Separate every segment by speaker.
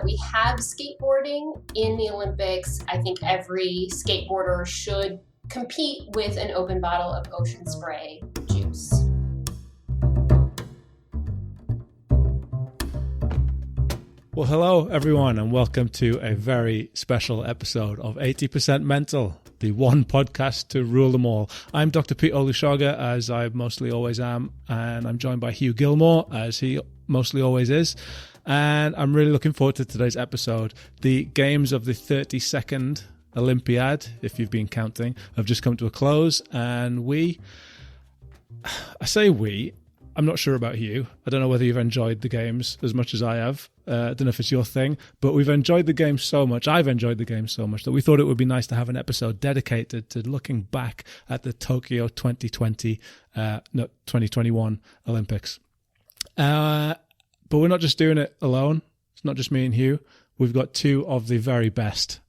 Speaker 1: we have skateboarding in the Olympics. I think every skateboarder should compete with an open bottle of Ocean Spray juice.
Speaker 2: Well, hello, everyone, and welcome to a very special episode of 80% Mental, the one podcast to rule them all. I'm Dr. Pete Olushoga, as I mostly always am, and I'm joined by Hugh Gilmore, as he mostly always is. And I'm really looking forward to today's episode. The games of the 32nd Olympiad, if you've been counting, have just come to a close, and I'm not sure about you. I don't know whether you've enjoyed the games as much as I have. I don't know if it's your thing, but we've enjoyed the game so much. I've enjoyed the game so much that we thought it would be nice to have an episode dedicated to looking back at the Tokyo 2021 Olympics. But we're not just doing it alone. It's not just me and Hugh. We've got two of the very best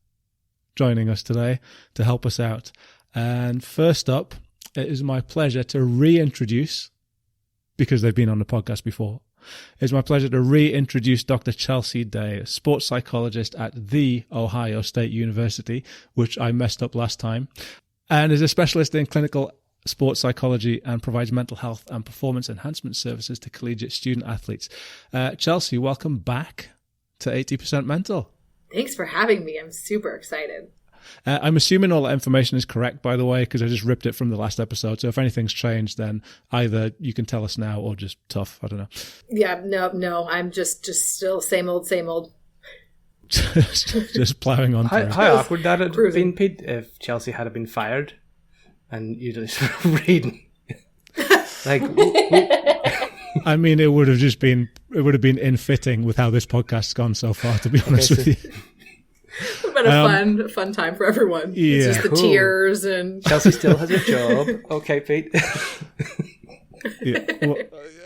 Speaker 2: joining us today to help us out. And first up, it is my pleasure to reintroduce, because they've been on the podcast before, it's my pleasure to reintroduce Dr. Chelsea Day, a sports psychologist at The Ohio State University, which I messed up last time, and is a specialist in clinical sports psychology and provides mental health and performance enhancement services to collegiate student athletes. Chelsea, welcome back to 80% Mental.
Speaker 3: Thanks for having me. I'm super excited.
Speaker 2: I'm assuming all that information is correct, by the way, because I just ripped it from the last episode. So if anything's changed, then either you can tell us now or just tough. I don't know.
Speaker 3: Yeah, no. I'm just still same old.
Speaker 2: just plowing on.
Speaker 4: How awkward that had been, Pete, if Chelsea had been fired and you just reading. Like,
Speaker 2: I mean, it would have been in fitting with how this podcast's gone so far, to be honest with you.
Speaker 3: It's been a fun time for everyone. Yeah. It's just the tears and
Speaker 4: Chelsea still has a job. Okay, Pete.
Speaker 2: Yeah. Well,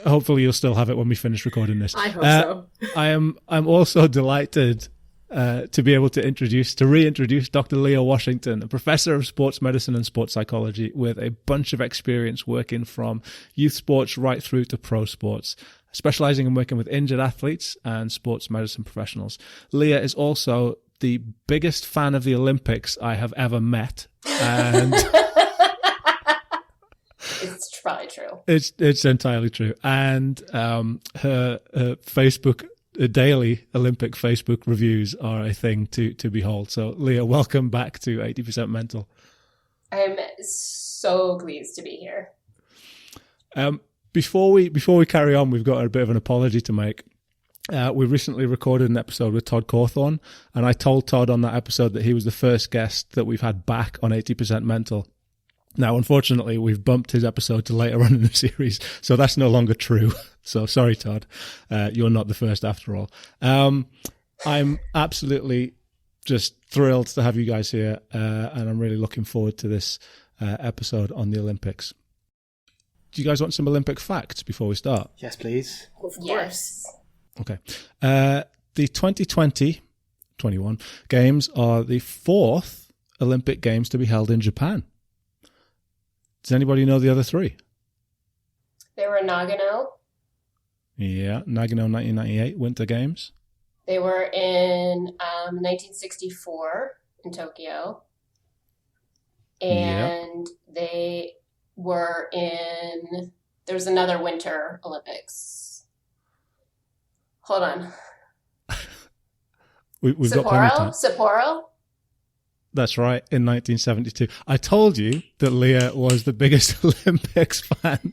Speaker 2: hopefully you'll still have it when we finish recording this.
Speaker 3: I hope so.
Speaker 2: I'm also delighted to be able to reintroduce Dr. Leah Washington, a professor of sports medicine and sports psychology with a bunch of experience working from youth sports right through to pro sports, specializing in working with injured athletes and sports medicine professionals. Leah is also the biggest fan of the Olympics I have ever met, and
Speaker 1: it's probably true.
Speaker 2: It's entirely true. And her Facebook daily Olympic Facebook reviews are a thing to behold. So, Leah, welcome back to 80% Mental.
Speaker 1: I'm so pleased to be here.
Speaker 2: Before we carry on, we've got a bit of an apology to make. We recently recorded an episode with Todd Cawthorn, and I told Todd on that episode that he was the first guest that we've had back on 80% Mental. Now, unfortunately, we've bumped his episode to later on in the series, so that's no longer true. So sorry, Todd. You're not the first after all. I'm absolutely just thrilled to have you guys here, and I'm really looking forward to this episode on the Olympics. Do you guys want some Olympic facts before we start?
Speaker 4: Yes, please.
Speaker 3: Of course.
Speaker 1: Yes.
Speaker 2: Okay. The 2021 Games are the fourth Olympic Games to be held in Japan. Does anybody know the other three?
Speaker 1: They were in Nagano.
Speaker 2: Yeah, Nagano 1998 Winter Games.
Speaker 1: They were in 1964 in Tokyo. And they were in... There's another Winter Olympics. Hold on.
Speaker 2: We've got plenty of time.
Speaker 1: Sapporo?
Speaker 2: That's right, in 1972. I told you that Leah was the biggest Olympics fan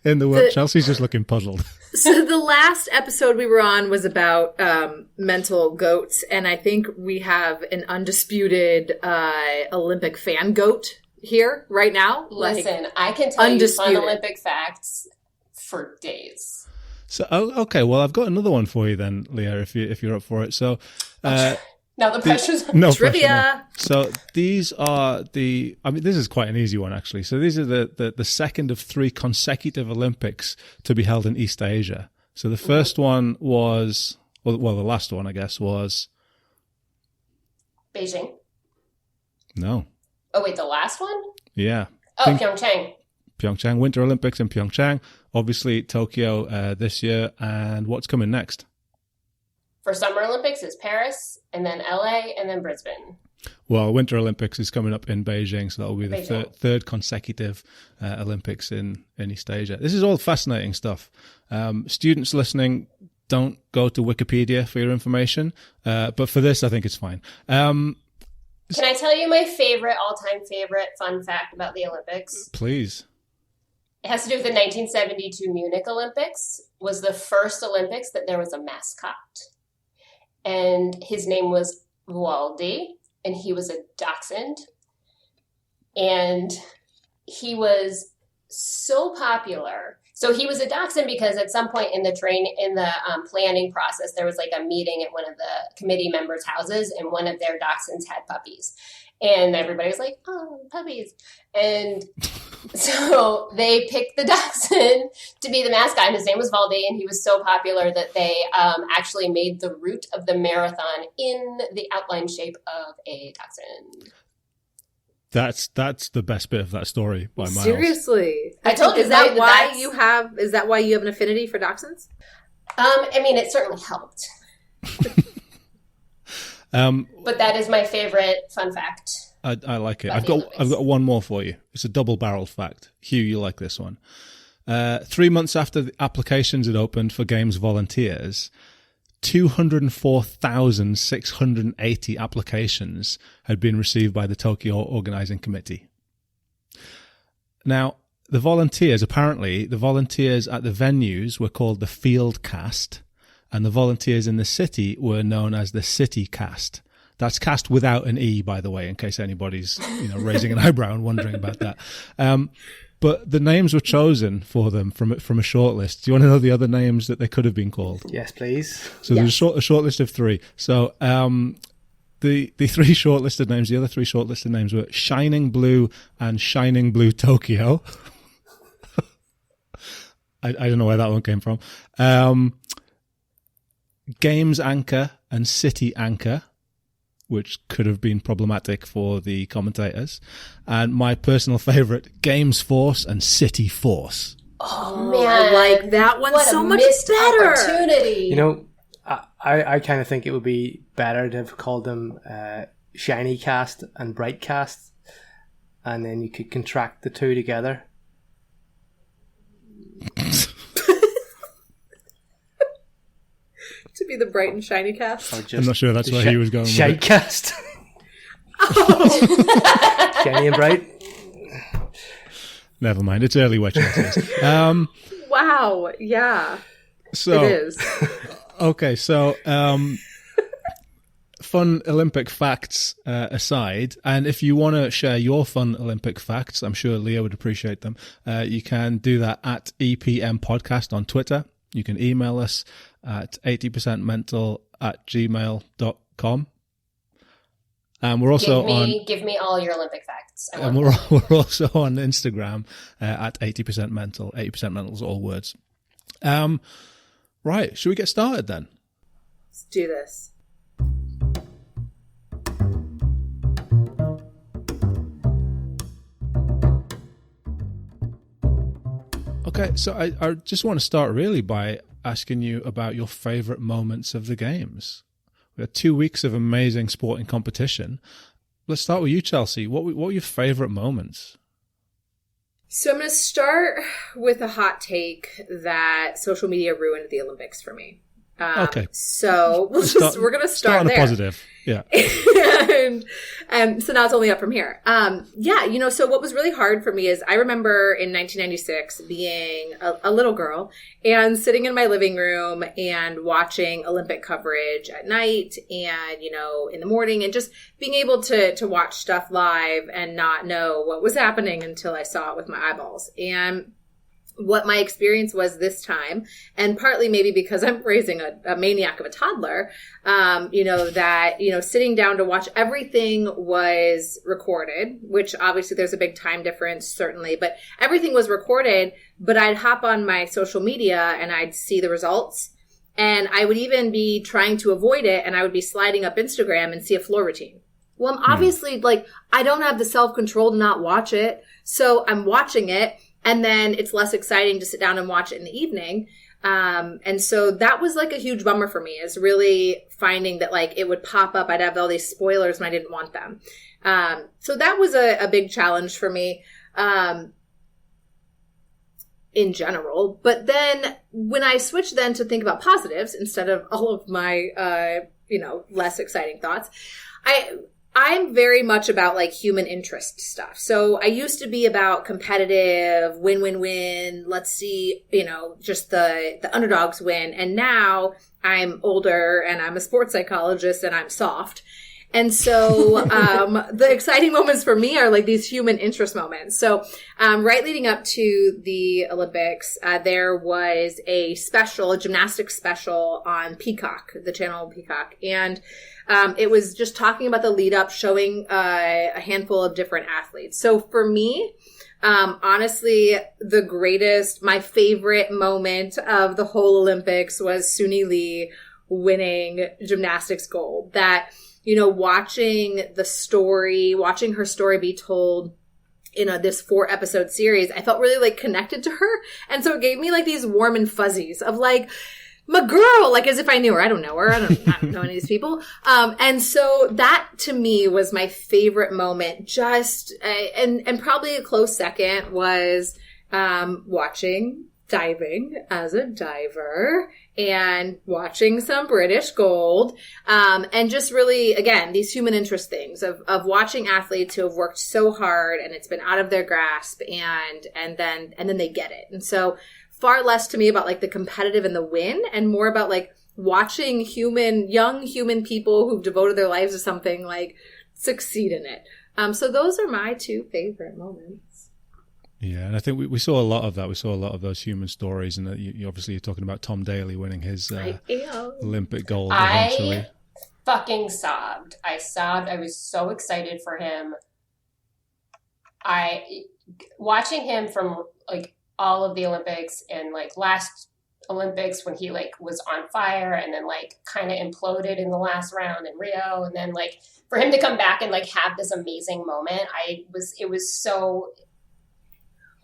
Speaker 2: in the world. Chelsea's just looking puzzled.
Speaker 3: So the last episode we were on was about mental goats, and I think we have an undisputed Olympic fan goat here right now.
Speaker 1: Listen, I can tell undisputed. You fun Olympic facts for days.
Speaker 2: So, okay, well, I've got another one for you then, Leah, if you're up for it. So,
Speaker 1: now the pressure's
Speaker 2: no
Speaker 3: trivia.
Speaker 2: Pressure, no. So these are this is quite an easy one, actually. So these are the second of three consecutive Olympics to be held in East Asia. So the first one was, well, the last one, I guess, was
Speaker 1: Beijing.
Speaker 2: No.
Speaker 1: Oh, wait, the last one?
Speaker 2: Yeah.
Speaker 1: Oh, Pyeongchang.
Speaker 2: Pyeongchang, Winter Olympics in Pyeongchang. Obviously, Tokyo this year. And what's coming next?
Speaker 1: for Summer Olympics is Paris, and then LA, and then Brisbane.
Speaker 2: Well, Winter Olympics is coming up in Beijing, so that will be the
Speaker 1: Beijing.
Speaker 2: third consecutive Olympics in East Asia. This is all fascinating stuff. Students listening, don't go to Wikipedia for your information, but for this, I think it's fine.
Speaker 1: Can I tell you my all-time favorite fun fact about the Olympics?
Speaker 2: Please.
Speaker 1: It has to do with the 1972 Munich Olympics. Was the first Olympics that there was a mascot. And his name was Valdi, and he was a dachshund. And he was so popular. So he was a dachshund because at some point in the planning process, there was like a meeting at one of the committee members' houses, and one of their dachshunds had puppies. And everybody was like, oh, puppies. And so they picked the dachshund to be the mascot. And his name was Valdi, and he was so popular that they actually made the route of the marathon in the outline shape of a dachshund.
Speaker 2: That's the best bit of that story by miles.
Speaker 3: Seriously,
Speaker 1: I told you
Speaker 3: is that why
Speaker 1: that's-
Speaker 3: you have? Is that why you have an affinity for dachshunds?
Speaker 1: I mean, it certainly helped. But that is my favorite fun fact.
Speaker 2: I like it.
Speaker 1: About
Speaker 2: I've
Speaker 1: the
Speaker 2: got
Speaker 1: Olympics.
Speaker 2: one more for you. It's a double-barreled fact. Hugh, you like this one. 3 months after the applications had opened for Games volunteers, 204,680 applications had been received by the Tokyo Organizing Committee. Now, the volunteers at the venues were called the field cast, and the volunteers in the city were known as the city cast. That's cast without an E, by the way, in case anybody's raising an eyebrow and wondering about that. But the names were chosen for them from a shortlist. Do you want to know the other names that they could have been called?
Speaker 4: Yes, please.
Speaker 2: So there's a shortlist of 3. So the 3 shortlisted names, the other 3 shortlisted names were Shining Blue and Shining Blue Tokyo. I don't know where that one came from. Games Anchor and City Anchor, which could have been problematic for the commentators. And my personal favorite, Games Force and City Force.
Speaker 1: Oh, man.
Speaker 3: I like that one
Speaker 1: What
Speaker 3: so
Speaker 1: a
Speaker 3: much
Speaker 1: missed
Speaker 3: better.
Speaker 1: opportunity.
Speaker 4: I kind of think it would be better to have called them Shiny Cast and Bright Cast, and then you could contract the two together.
Speaker 3: To be the bright and shiny cast.
Speaker 4: Or just
Speaker 2: I'm not sure that's
Speaker 4: the
Speaker 2: where he was going with
Speaker 4: Shiny
Speaker 2: it.
Speaker 4: Cast. Shiny and Bright.
Speaker 2: Never mind. It's early wet chances.
Speaker 3: Wow. Yeah.
Speaker 2: So
Speaker 3: It is.
Speaker 2: Okay, so fun Olympic facts aside, and if you want to share your fun Olympic facts, I'm sure Leah would appreciate them. You can do that at EPM Podcast on Twitter. You can email us at 80percentmental@gmail.com. And we're also
Speaker 1: give me all your Olympic facts. I
Speaker 2: and
Speaker 1: want
Speaker 2: we're also on Instagram at 80percentmental. 80percentmental is all words. Right, should we get started then?
Speaker 3: Let's do this.
Speaker 2: Okay, so I just want to start really by asking you about your favorite moments of the games. We had 2 weeks of amazing sporting competition. Let's start with you, Chelsea. What were your favorite moments?
Speaker 3: So I'm going to start with a hot take that social media ruined the Olympics for me.
Speaker 2: Okay.
Speaker 3: So we're going to start
Speaker 2: on
Speaker 3: there.
Speaker 2: a positive. Yeah.
Speaker 3: and so now it's only up from here. So what was really hard for me is I remember in 1996 being a little girl and sitting in my living room and watching Olympic coverage at night and, in the morning, and just being able to watch stuff live and not know what was happening until I saw it with my eyeballs. And what my experience was this time, and partly maybe because I'm raising a maniac of a toddler, sitting down to watch everything was recorded, which obviously there's a big time difference, certainly, but everything was recorded, but I'd hop on my social media and I'd see the results, and I would even be trying to avoid it, and I would be sliding up Instagram and see a floor routine. Well, I'm obviously I don't have the self-control to not watch it, so I'm watching it. And then it's less exciting to sit down and watch it in the evening. And so that was like a huge bummer for me, is really finding that like it would pop up. I'd have all these spoilers and I didn't want them. So that was a big challenge for me. In general. But then when I switched then to think about positives instead of all of my, less exciting thoughts, I'm very much about like human interest stuff. So I used to be about competitive, win. Let's see, just the underdogs win. And now I'm older and I'm a sports psychologist and I'm soft. And so the exciting moments for me are like these human interest moments. So right leading up to the Olympics, there was a gymnastics special on Peacock, the channel Peacock. And it was just talking about the lead up, showing a handful of different athletes. So for me, honestly, my favorite moment of the whole Olympics was Suni Lee winning gymnastics gold. That, watching her story be told in this 4-episode series, I felt really like connected to her. And so it gave me like these warm and fuzzies of like, my girl, like as if I knew her. I don't know her. I don't know any of these people. And so that to me was my favorite moment. And probably a close second was, watching diving as a diver and watching some British gold. And just really, again, these human interest things of watching athletes who have worked so hard and it's been out of their grasp and then they get it. And so far less to me about like the competitive and the win and more about like watching young human people who've devoted their lives to something like succeed in it. So those are my 2 favorite moments.
Speaker 2: Yeah, and I think we saw a lot of that. We saw a lot of those human stories, and obviously you're talking about Tom Daley winning his Olympic gold eventually.
Speaker 1: I fucking sobbed. I was so excited for him. Watching him from like all of the Olympics and like last Olympics when he like was on fire and then like kind of imploded in the last round in Rio, and then like for him to come back and like have this amazing moment, it was so.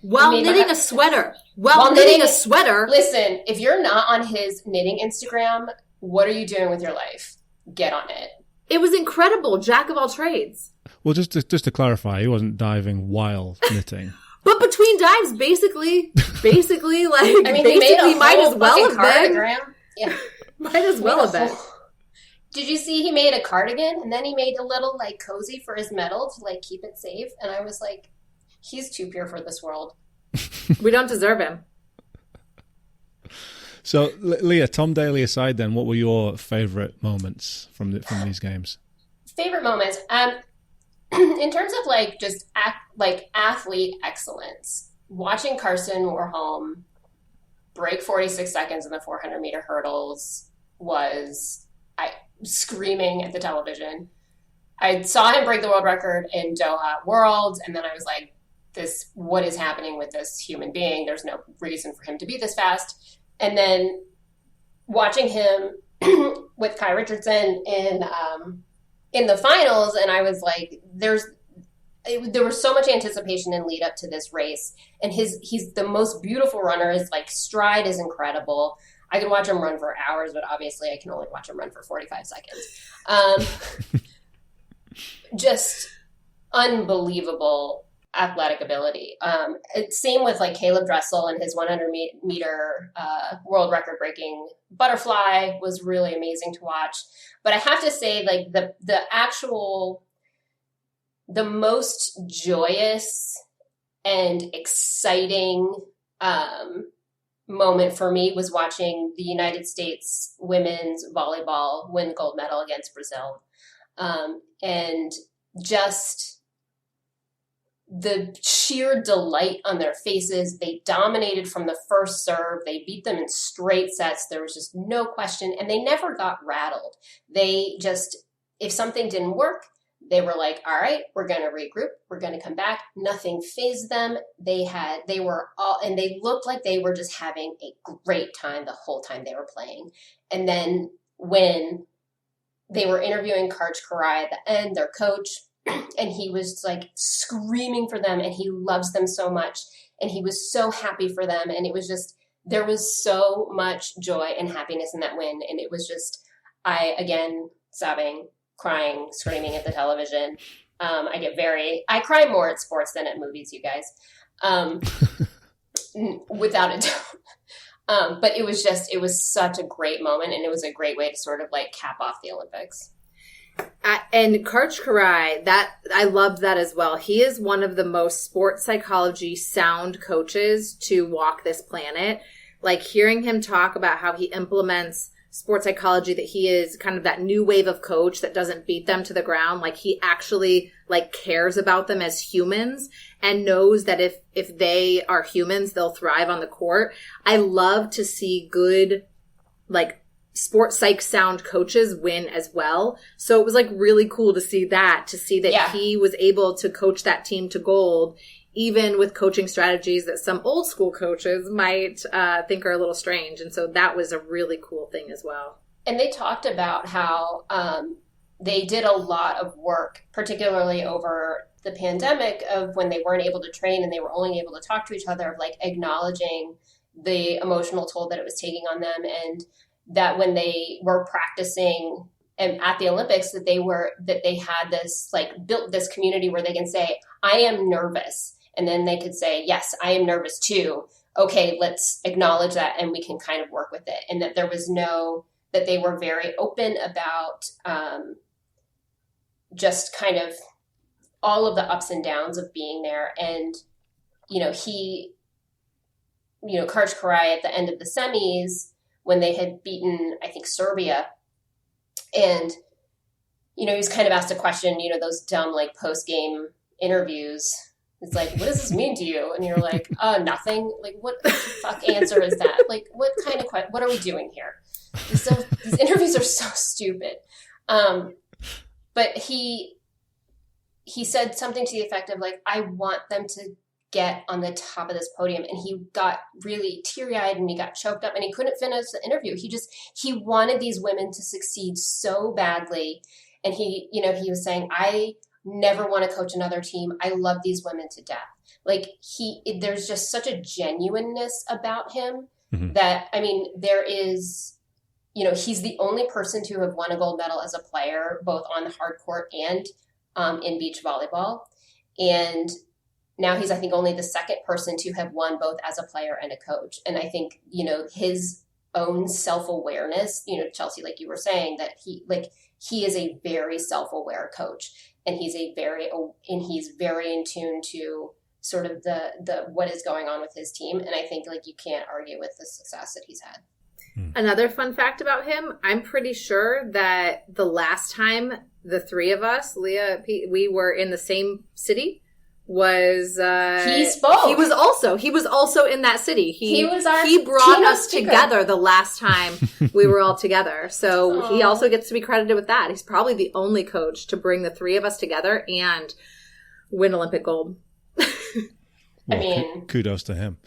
Speaker 3: While knitting a sweater.
Speaker 1: Listen, if you're not on his knitting Instagram, what are you doing with your life? Get on it.
Speaker 3: It was incredible. Jack of all trades.
Speaker 2: Well, just to clarify, he wasn't diving while knitting.
Speaker 3: But between dives, basically, like,
Speaker 1: I mean, he
Speaker 3: might as well have been.
Speaker 1: Yeah.
Speaker 3: Might as well have been.
Speaker 1: Did you see he made a cardigan and then he made a little like cozy for his medal to like keep it safe? And I was like, he's too pure for this world.
Speaker 3: We don't deserve him.
Speaker 2: So, Leah, Tom Daley aside, then, what were your favorite moments from these games?
Speaker 1: Favorite moments, in terms of like just athlete excellence, watching Carson Warholm break 46 seconds in the 400-meter hurdles was screaming at the television. I saw him break the world record in Doha Worlds, and then I was like, what is happening with this human being? There's no reason for him to be this fast. And then watching him with Kai Richardson in the finals, and I was like, there was so much anticipation and lead up to this race. And he's the most beautiful runner. His like stride is incredible. I could watch him run for hours, but obviously I can only watch him run for 45 seconds. Just unbelievable athletic ability. Same with like Caleb Dressel and his 100-meter world record breaking butterfly was really amazing to watch. But I have to say, like the most joyous and exciting moment for me was watching the United States women's volleyball win the gold medal against Brazil. And just the sheer delight on their faces. They dominated from the first serve. They beat them in straight sets. There was just no question. And they never got rattled. They just, if something didn't work, they were like, all right, we're going to regroup. We're going to come back. Nothing fazed them. They looked like they were just having a great time the whole time they were playing. And then when they were interviewing Karch Karai at the end, their coach, and he was like screaming for them, and he loves them so much, and he was so happy for them, and it was just there was so much joy and happiness in that win. And it was just, again, sobbing, crying, screaming at the television. I cry more at sports than at movies, you guys. Without a doubt. But it was such a great moment, and it was a great way to sort of like cap off the Olympics.
Speaker 3: And Karch Karai, that I loved that as well. He is one of the most sports psychology sound coaches to walk this planet. Like hearing him talk about how he implements sports psychology, that he is kind of that new wave of coach that doesn't beat them to the ground. Like he actually like cares about them as humans and knows that if they are humans, they'll thrive on the court. I love to see good, like, sports psych sound coaches win as well. So it was like really cool to see that he was able to coach that team to gold, even with coaching strategies that some old school coaches might think are a little strange. And so that was a really cool thing as well.
Speaker 1: And they talked about how they did a lot of work, particularly over the pandemic, of when they weren't able to train and they were only able to talk to each other, of like acknowledging the emotional toll that it was taking on them. And that when they were practicing at the Olympics, that they had this, like, built this community where they can say, I am nervous. And then they could say, yes, I am nervous too. Okay, let's acknowledge that and we can kind of work with it. And that that they were very open about just kind of all of the ups and downs of being there. And, Karch Karai at the end of the semis, when they had beaten, I think, Serbia, and, he was kind of asked a question, those dumb, like, post-game interviews. It's like, what does this mean to you? And you're like, nothing. Like, what the fuck answer is that? Like, what kind of what are we doing here? These interviews are so stupid. But he said something to the effect of, like, I want them to get on the top of this podium. And he got really teary-eyed and he got choked up and he couldn't finish the interview. He wanted these women to succeed so badly. And he was saying, I never want to coach another team. I love these women to death. Like there's just such a genuineness about him that, I mean, there is, he's the only person to have won a gold medal as a player, both on the hard court and in beach volleyball. And now he's, I think, only the second person to have won both as a player and a coach. And I think, his own self-awareness, Chelsea, like you were saying, that he is a very self-aware coach, and he's very in tune to sort of the what is going on with his team. And I think, like, you can't argue with the success that he's had.
Speaker 3: Another fun fact about him, I'm pretty sure that the last time the three of us, Leah, Pete, we were in the same city was
Speaker 1: he spoke.
Speaker 3: He was also in that city. He brought us together the last time we were all together. So he also gets to be credited with that. He's probably the only coach to bring the three of us together and win Olympic gold.
Speaker 2: Well, kudos to him.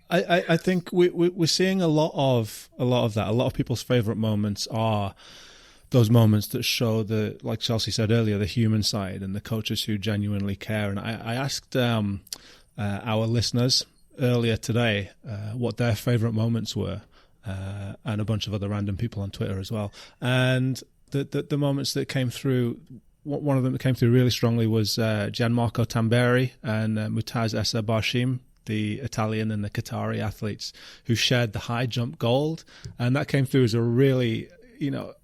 Speaker 2: I think we're seeing a lot of that. A lot of people's favorite moments are those moments that show like Chelsea said earlier, the human side and the coaches who genuinely care. And I asked our listeners earlier today what their favorite moments were, and a bunch of other random people on Twitter as well. And the moments that came through, one of them that came through really strongly was Gianmarco Tamberi and Mutaz Essa Barshim, the Italian and the Qatari athletes who shared the high jump gold. And that came through as a really,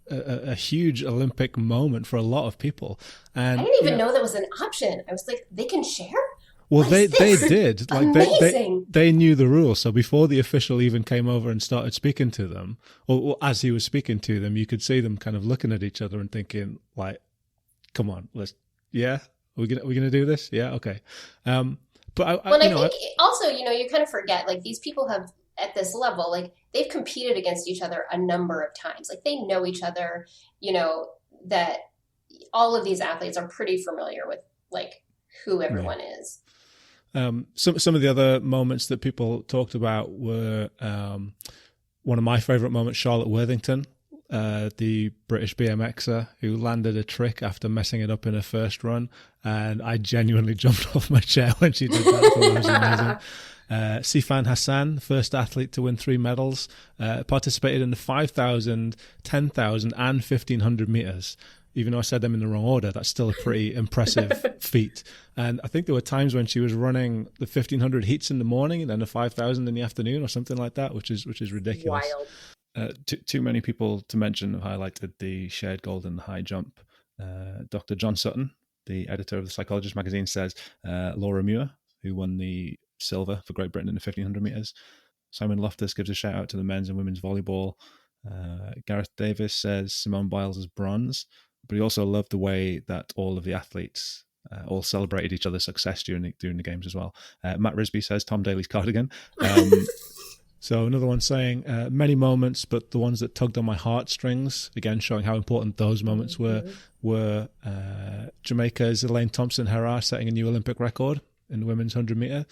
Speaker 2: a huge Olympic moment for a lot of people. And
Speaker 1: I didn't even know that was an option. I was like, they can share?
Speaker 2: Well, they did. Like
Speaker 1: amazing.
Speaker 2: They knew the rules. So before the official even came over and started speaking to them, or as he was speaking to them, you could see them kind of looking at each other and thinking, like, come on, are we gonna do this? Yeah, okay. But I think
Speaker 1: also, you kind of forget, like, these people have, at this level, like, they've competed against each other a number of times. Like, they know each other, that all of these athletes are pretty familiar with, like, who everyone is.
Speaker 2: Some of the other moments that people talked about were one of my favorite moments, Charlotte Worthington the British BMXer who landed a trick after messing it up in her first run, and I genuinely jumped off my chair when she did that. I thought it was amazing. Sifan Hassan, first athlete to win 3 medals, participated in the 5,000, 10,000 and 1,500 meters. Even though I said them in the wrong order, that's still a pretty impressive feat. And I think there were times when she was running the 1,500 heats in the morning and then the 5,000 in the afternoon or something like that, which is ridiculous.
Speaker 3: Wild.
Speaker 2: Too many people to mention have highlighted the shared gold in the high jump. Dr. John Sutton, the editor of the Psychologist magazine, says Laura Muir, who won the silver for Great Britain in the 1,500 meters. Simon Loftus gives a shout out to the men's and women's volleyball. Gareth Davis says Simone Biles' bronze, but he also loved the way that all of the athletes all celebrated each other's success during the games as well. Matt Risby says Tom Daly's cardigan. So another one saying many moments, but the ones that tugged on my heartstrings, again showing how important those moments were Jamaica's Elaine Thompson-Herah setting a new Olympic record in the women's 100 meter,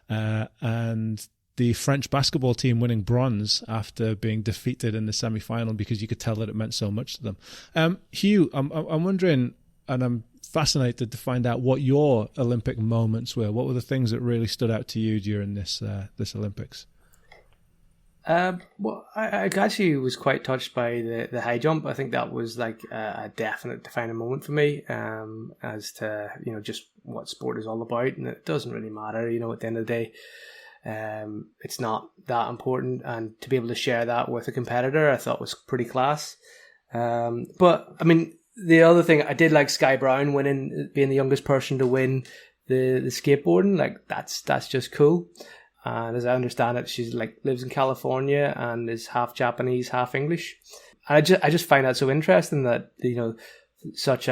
Speaker 2: and the French basketball team winning bronze after being defeated in the semi-final, because you could tell that it meant so much to them. Hugh, I'm wondering, and I'm fascinated to find out what your Olympic moments were. What were the things that really stood out to you during this Olympics?
Speaker 4: Well, I actually was quite touched by the high jump. I think that was like a definite defining moment for me, as to, just what sport is all about. And it doesn't really matter, at the end of the day. It's not that important, and to be able to share that with a competitor, I thought was pretty class. But I mean, the other thing, I did like Sky Brown winning, being the youngest person to win the skateboarding. Like that's just cool. And as I understand it, she's lives in California and is half Japanese, half English. And I just find that so interesting that such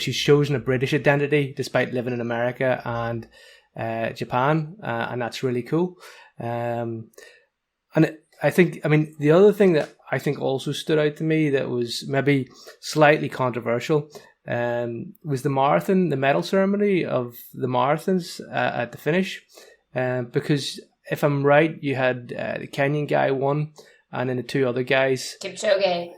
Speaker 4: she's chosen a British identity despite living in America and Japan, and that's really cool. And I think, the other thing that I think also stood out to me that was maybe slightly controversial was the marathon, the medal ceremony of the marathons at the finish. Because if I'm right, you had the Kenyan guy won, and then the 2 other guys.
Speaker 1: Kipchoge.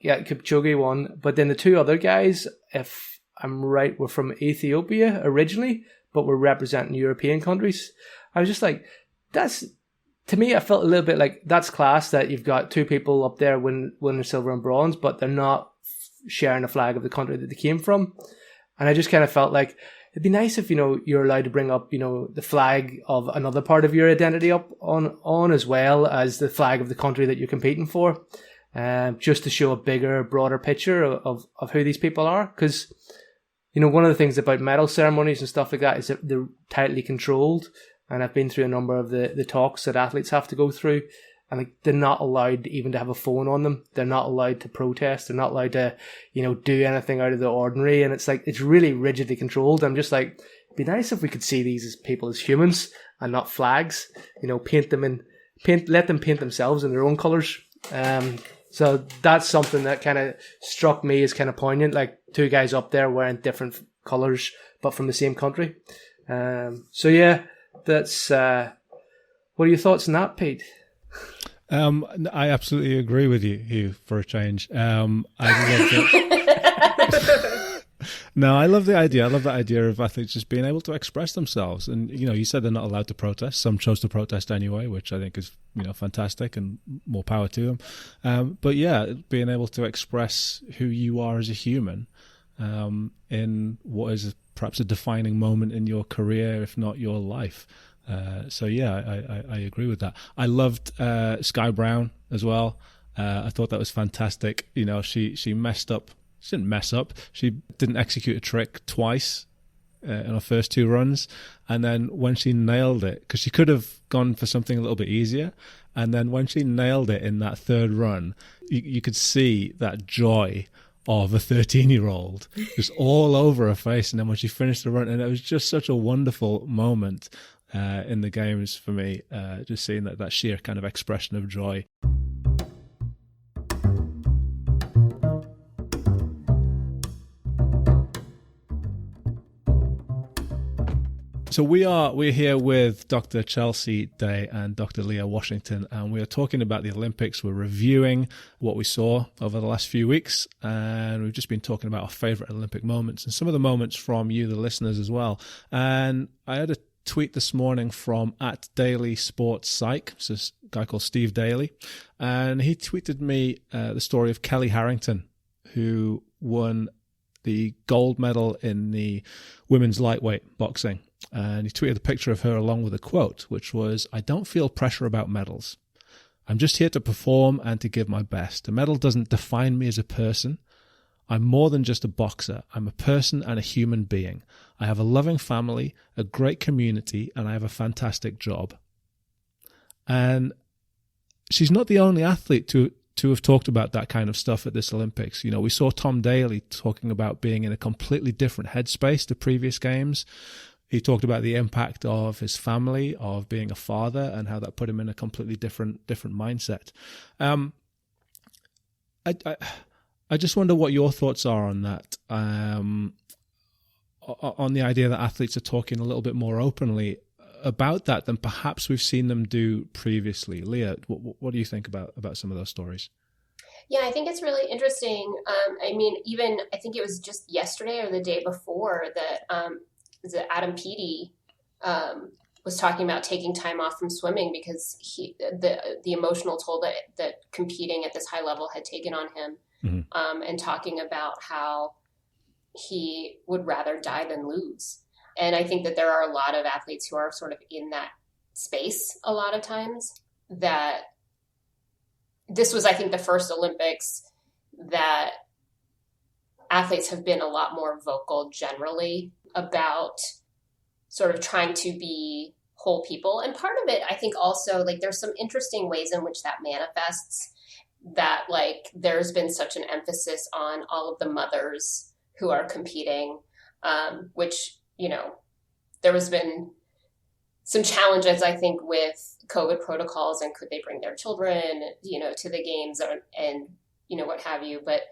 Speaker 4: Kipchoge won. But then the 2 other guys, if I'm right, were from Ethiopia originally, but were representing European countries. I was just like, to me, I felt a little bit like that's class that you've got 2 people up there winning silver and bronze, but they're not sharing the flag of the country that they came from. And I just kind of felt like it'd be nice if, you're allowed to bring up, the flag of another part of your identity up on as well as the flag of the country that you're competing for, just to show a bigger, broader picture of who these people are. Because, one of the things about medal ceremonies and stuff like that is that they're tightly controlled. And I've been through a number of the talks that athletes have to go through. And they're not allowed even to have a phone on them. They're not allowed to protest. They're not allowed to, do anything out of the ordinary. And it's really rigidly controlled. I'm just like, it'd be nice if we could see these as people as humans and not flags. Let them paint themselves in their own colours. So that's something that kind of struck me as kind of poignant. Like 2 guys up there wearing different colours, but from the same country. So yeah, that's. What are your thoughts on that, Pete?
Speaker 2: I absolutely agree with you, Hugh, for a change. I love it. No, I love the idea. I love that idea of athletes just being able to express themselves. And, you said they're not allowed to protest. Some chose to protest anyway, which I think is, fantastic, and more power to them. But yeah, being able to express who you are as a human in what is perhaps a defining moment in your career, if not your life. So yeah, I agree with that. I loved Sky Brown as well. I thought that was fantastic. She messed up. She didn't mess up. She didn't execute a trick twice in her first 2 runs. And then when she nailed it, because she could have gone for something a little bit easier. And then when she nailed it in that 3rd run, you could see that joy of a 13-year-old just all over her face. And then when she finished the run, and it was just such a wonderful moment in the games for me, just seeing that sheer kind of expression of joy. So we're here with Dr. Chelsea Day and Dr. Leah Washington, and we are talking about the Olympics. We're reviewing what we saw over the last few weeks, and we've just been talking about our favorite Olympic moments and some of the moments from you, the listeners, as well. And I had a tweet this morning from @DailySportsPsych. This is a guy called Steve Daly, and he tweeted me the story of Kelly Harrington, who won the gold medal in the women's lightweight boxing. And he tweeted a picture of her along with a quote, which was, "I don't feel pressure about medals. I'm just here to perform and to give my best. A medal doesn't define me as a person. I'm more than just a boxer. I'm a person and a human being. I have a loving family, a great community, and I have a fantastic job." And she's not the only athlete to have talked about that kind of stuff at this Olympics. You know, we saw Tom Daley talking about being in a completely different headspace to previous games. He talked about the impact of his family, of being a father, and how that put him in a completely different mindset. I just wonder what your thoughts are on that, on the idea that athletes are talking a little bit more openly about that than perhaps we've seen them do previously. Leah, what do you think about some of those stories?
Speaker 1: Yeah, I think it's really interesting. I mean, even I think it was just yesterday or the day before that Adam Peaty was talking about taking time off from swimming because the emotional toll that competing at this high level had taken on him, and talking about how he would rather die than lose. And I think that there are a lot of athletes who are sort of in that space a lot of times. That this was, I think, the first Olympics that athletes have been a lot more vocal generally about sort of trying to be whole people. And part of it, I think also, like, there's some interesting ways in which that manifests, that like there's been such an emphasis on all of the mothers who are competing, which, you know, there has been some challenges, I think, with COVID protocols and could they bring their children, you know, to the games and, you know, what have you. But,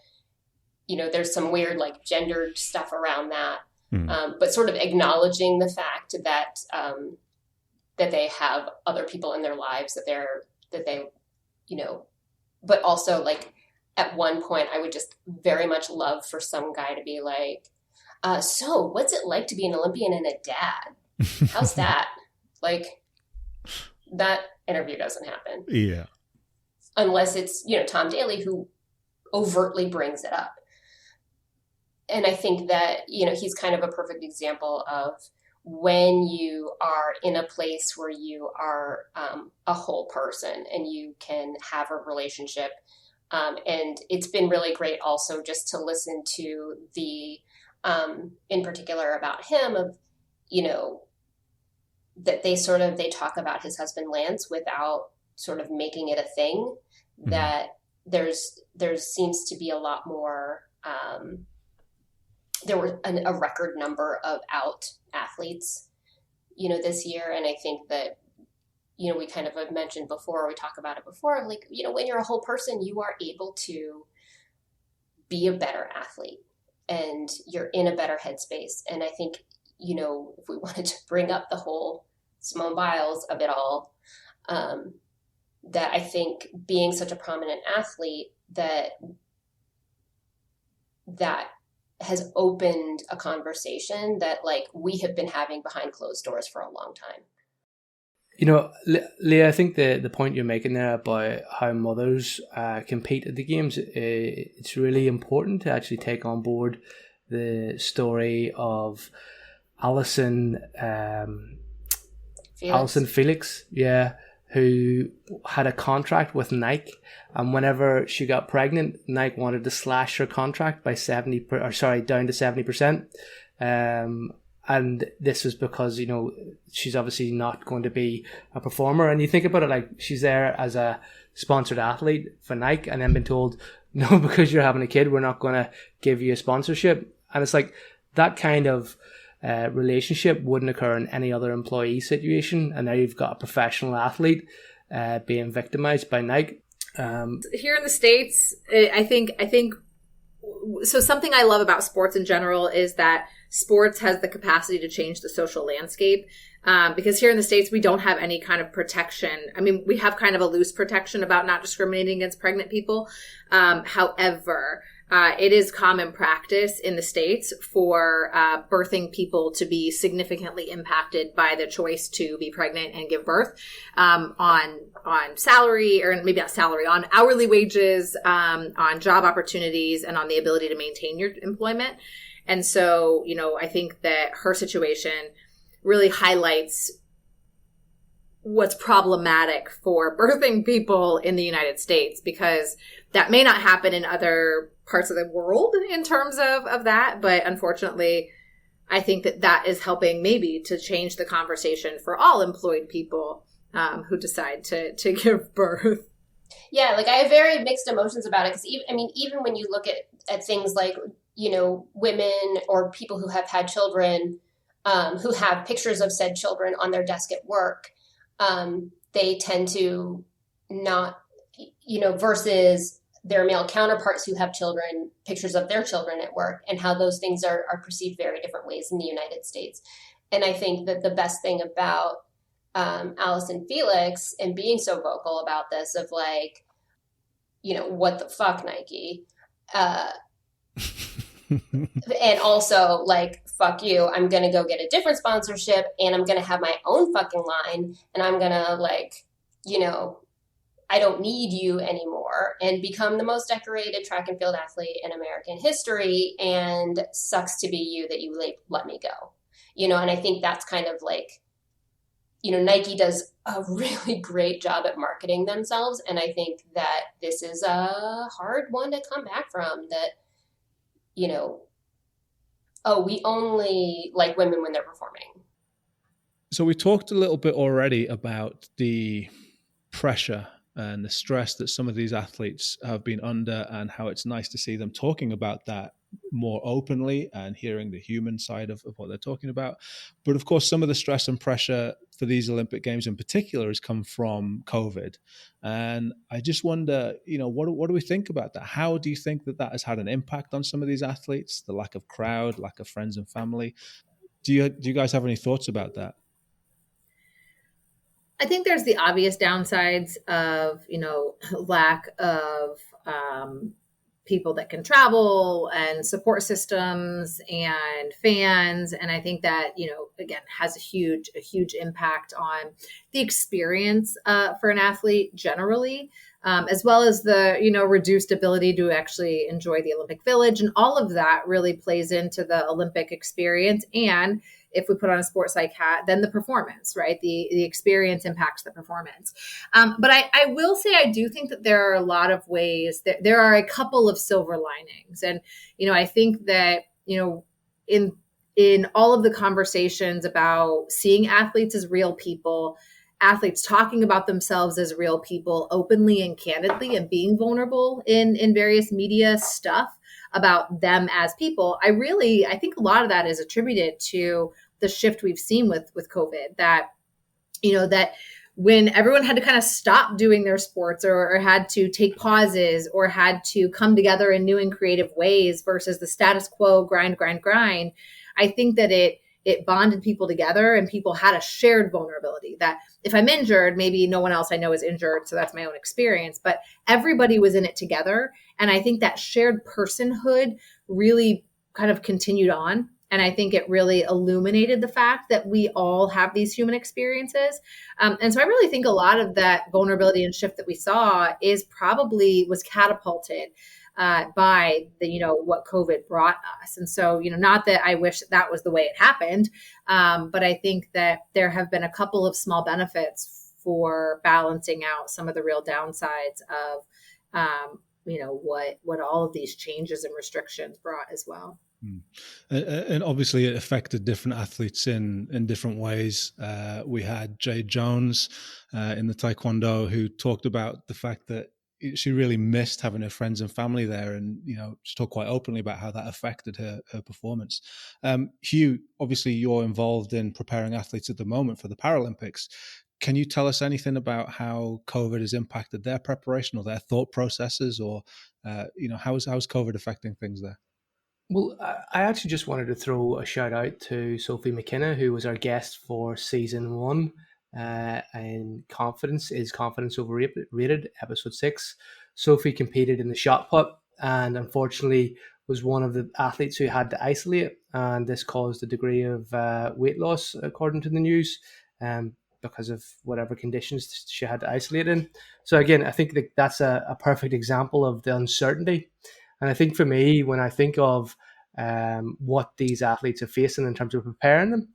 Speaker 1: you know, there's some weird like gendered stuff around that. But sort of acknowledging the fact that that they have other people in their lives that they, you know, but also like at one point I would just very much love for some guy to be like, so what's it like to be an Olympian and a dad? How's that? Like, that interview doesn't happen.
Speaker 2: Yeah.
Speaker 1: Unless it's, you know, Tom Daley who overtly brings it up. And I think that, you know, he's kind of a perfect example of when you are in a place where you are a whole person and you can have a relationship. And it's been really great also just to listen to the, in particular about him, of, you know, that they talk about his husband Lance without sort of making it a thing, that there seems to be a lot more, there were a record number of out athletes, you know, this year. And I think that, you know, we kind of have mentioned before, we talk about it before, like, you know, when you're a whole person, you are able to be a better athlete and you're in a better headspace. And I think, you know, if we wanted to bring up the whole Simone Biles of it all, that I think being such a prominent athlete that has opened a conversation that like we have been having behind closed doors for a long time.
Speaker 4: You know, Leah, I think the point you're making there about how mothers compete at the games, it's really important to actually take on board the story of Alison Felix, who had a contract with Nike, and whenever she got pregnant, Nike wanted to slash her contract by down to 70%. And this was because, you know, she's obviously not going to be a performer. And you think about it, like, she's there as a sponsored athlete for Nike and then been told, no, because you're having a kid, we're not going to give you a sponsorship. And it's like that kind of relationship wouldn't occur in any other employee situation. And now you've got a professional athlete being victimized by Nike.
Speaker 3: Here in the States, I think so something I love about sports in general is that sports has the capacity to change the social landscape. Because here in the States, we don't have any kind of protection. I mean, we have kind of a loose protection about not discriminating against pregnant people. However, it is common practice in the States for birthing people to be significantly impacted by the choice to be pregnant and give birth on salary, or maybe not salary, on hourly wages, on job opportunities, and on the ability to maintain your employment. And so, I think that her situation really highlights what's problematic for birthing people in the United States, because that may not happen in other parts of the world in terms of that. But unfortunately, I think that is helping maybe to change the conversation for all employed people who decide to give birth.
Speaker 1: Yeah, like I have very mixed emotions about it, because even when you look at things like, women or people who have had children, who have pictures of said children on their desk at work, they tend to not, versus their male counterparts who have children, pictures of their children at work, and how those things are perceived very different ways in the United States. And I think that the best thing about Alice and Felix and being so vocal about this, of like, what the fuck, Nike? And also, like, fuck you, I'm going to go get a different sponsorship, and I'm going to have my own fucking line, and I'm going to, like, I don't need you anymore, and become the most decorated track and field athlete in American history, and sucks to be you that you let me go. And I think that's kind of like, Nike does a really great job at marketing themselves, and I think that this is a hard one to come back from, that we only like women when they're performing.
Speaker 2: So we talked a little bit already about the pressure and the stress that some of these athletes have been under, and how it's nice to see them talking about that more openly and hearing the human side of what they're talking about. But of course, some of the stress and pressure for these Olympic Games in particular has come from COVID. And I just wonder, what do we think about that? How do you think that has had an impact on some of these athletes? The lack of crowd, lack of friends and family. Do you guys have any thoughts about that?
Speaker 3: I think there's the obvious downsides of, lack of people that can travel, and support systems and fans. And I think that, again, has a huge impact on the experience for an athlete generally, as well as the, reduced ability to actually enjoy the Olympic Village. And all of that really plays into the Olympic experience. And if we put on a sports like hat, then the performance, right? The experience impacts the performance. But I will say, I do think that there are a lot of ways that there are a couple of silver linings. And, I think that, in all of the conversations about seeing athletes as real people, athletes talking about themselves as real people openly and candidly, and being vulnerable in various media stuff about them as people, I think a lot of that is attributed to the shift we've seen with COVID, that, that when everyone had to kind of stop doing their sports, or had to take pauses, or had to come together in new and creative ways versus the status quo grind, I think that it bonded people together, and people had a shared vulnerability that if I'm injured, maybe no one else I know is injured, so that's my own experience, but everybody was in it together. And I think that shared personhood really kind of continued on. And I think it really illuminated the fact that we all have these human experiences. And so I really think a lot of that vulnerability and shift that we saw was catapulted by the, what COVID brought us. And so, not that I wish that was the way it happened, but I think that there have been a couple of small benefits for balancing out some of the real downsides of, what all of these changes and restrictions brought as well.
Speaker 2: And obviously it affected different athletes in different ways. We had Jade Jones in the Taekwondo, who talked about the fact that she really missed having her friends and family there, and she talked quite openly about how that affected her performance. Hugh, obviously you're involved in preparing athletes at the moment for the Paralympics. Can you tell us anything about how COVID has impacted their preparation or their thought processes, or how's COVID affecting things there?
Speaker 4: Well, I actually just wanted to throw a shout out to Sophie McKenna, who was our guest for season 1. And confidence is confidence overrated, episode 6. Sophie competed in the shot put and unfortunately was one of the athletes who had to isolate, and this caused a degree of weight loss, according to the news, because of whatever conditions she had to isolate in. So again, I think that's a perfect example of the uncertainty. And I think for me, when I think of what these athletes are facing in terms of preparing them,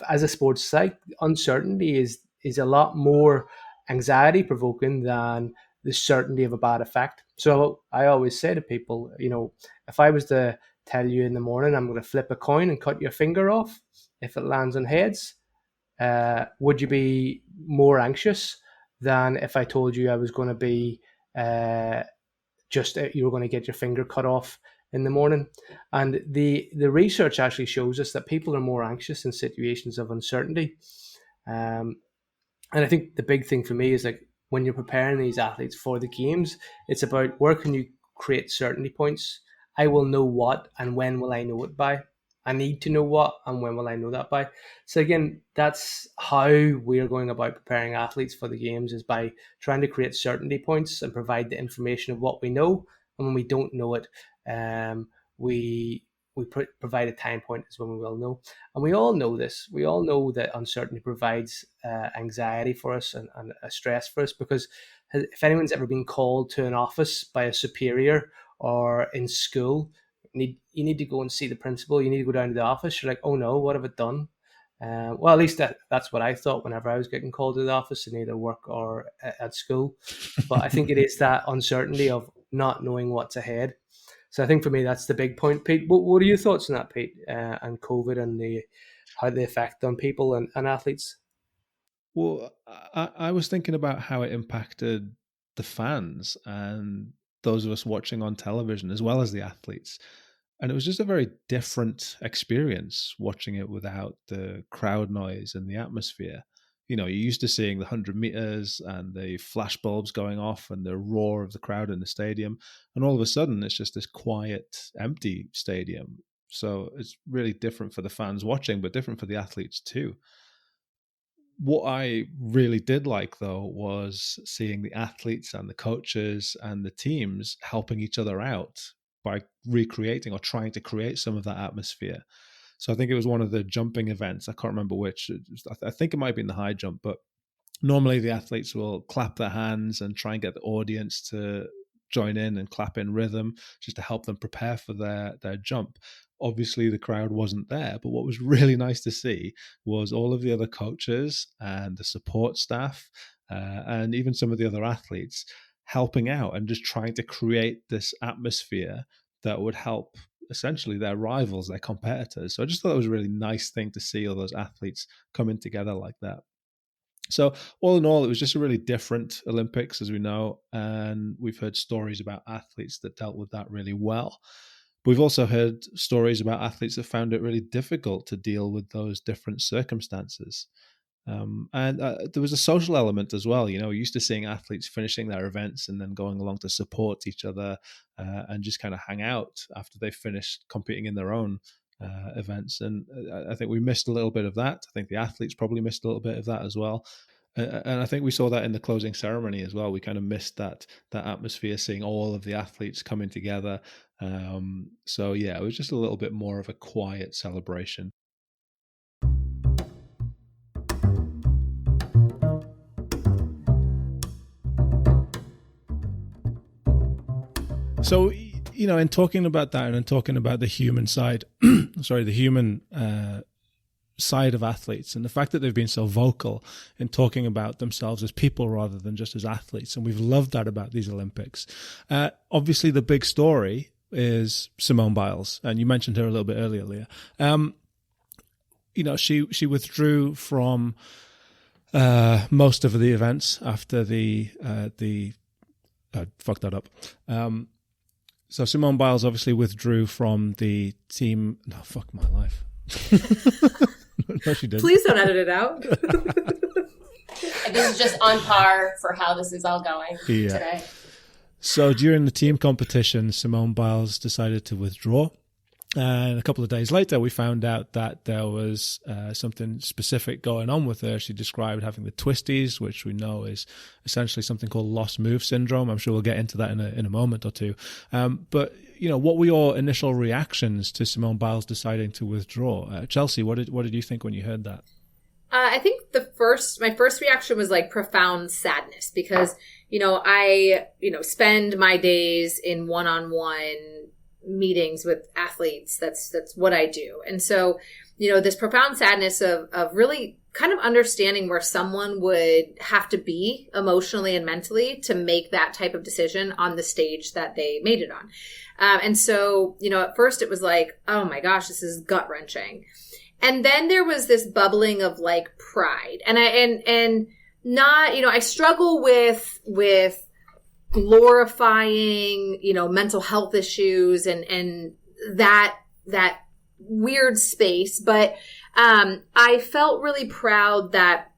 Speaker 4: as a sports psych, uncertainty is a lot more anxiety provoking than the certainty of a bad effect. So I always say to people, if I was to tell you in the morning I'm going to flip a coin and cut your finger off, if it lands on heads, would you be more anxious than if I told you I was going to be you were going to get your finger cut off in the morning? And the research actually shows us that people are more anxious in situations of uncertainty. And I think the big thing for me is, like, when you're preparing these athletes for the games, it's about where can you create certainty points. I will know what and when will I know it by. I need to know what and when will I know that by. So again, that's how we're going about preparing athletes for the games, is by trying to create certainty points and provide the information of what we know. And when we don't know it, we provide a time point as when we will know. And we all know this. We all know that uncertainty provides anxiety for us and a stress for us, because if anyone's ever been called to an office by a superior or in school, you need to go and see the principal, you need to go down to the office, you're like, oh no, what have I done? Well, at least that's what I thought whenever I was getting called to the office in either work or at school. But I think it is that uncertainty of not knowing what's ahead. So I think for me, that's the big point. Pete, what are your thoughts on that, Pete, and COVID and how they affect on people and athletes?
Speaker 2: Well, I was thinking about how it impacted the fans and those of us watching on television, as well as the athletes. And it was just a very different experience watching it without the crowd noise and the atmosphere. You're used to seeing the 100 meters and the flash bulbs going off and the roar of the crowd in the stadium. And all of a sudden, it's just this quiet, empty stadium. So it's really different for the fans watching, but different for the athletes too. What I really did like, though, was seeing the athletes and the coaches and the teams helping each other out by recreating or trying to create some of that atmosphere. So I think it was one of the jumping events. I can't remember which. I think it might have been the high jump, but normally the athletes will clap their hands and try and get the audience to join in and clap in rhythm just to help them prepare for their jump. Obviously, the crowd wasn't there, but what was really nice to see was all of the other coaches and the support staff and even some of the other athletes helping out and just trying to create this atmosphere that would help essentially their rivals, their competitors. So I just thought it was a really nice thing to see all those athletes coming together like that. So all in all, it was just a really different Olympics, as we know, and we've heard stories about athletes that dealt with that really well. But we've also heard stories about athletes that found it really difficult to deal with those different circumstances. And there was a social element as well. We're used to seeing athletes finishing their events and then going along to support each other and just kind of hang out after they finished competing in their own events. And I think we missed a little bit of that. I think the athletes probably missed a little bit of that as well. And I think we saw that in the closing ceremony as well. We kind of missed that atmosphere, seeing all of the athletes coming together. So yeah, it was just a little bit more of a quiet celebration. So, in talking about that and talking about the human side, the human side of athletes and the fact that they've been so vocal in talking about themselves as people rather than just as athletes. And we've loved that about these Olympics. Obviously, the big story is Simone Biles. And you mentioned her a little bit earlier, Leah. She withdrew from most of the events after I fucked that up. So Simone Biles obviously withdrew from the team. No, fuck my life. No, she didn't.
Speaker 3: Please don't edit it out.
Speaker 1: This is just on par for how this is all going today.
Speaker 2: So during the team competition, Simone Biles decided to withdraw. And a couple of days later, we found out that there was something specific going on with her. She described having the twisties, which we know is essentially something called lost move syndrome. I'm sure we'll get into that in a moment or two. But, what were your initial reactions to Simone Biles deciding to withdraw? Chelsea, what did you think when you heard that?
Speaker 3: I think my first reaction was like profound sadness because, I, spend my days in one-on-one meetings with athletes. That's what I do. And so, this profound sadness of really kind of understanding where someone would have to be emotionally and mentally to make that type of decision on the stage that they made it on. And so, at first it was like, oh my gosh, this is gut wrenching. And then there was this bubbling of like pride. And I struggle with glorifying, mental health issues and that weird space. But I felt really proud that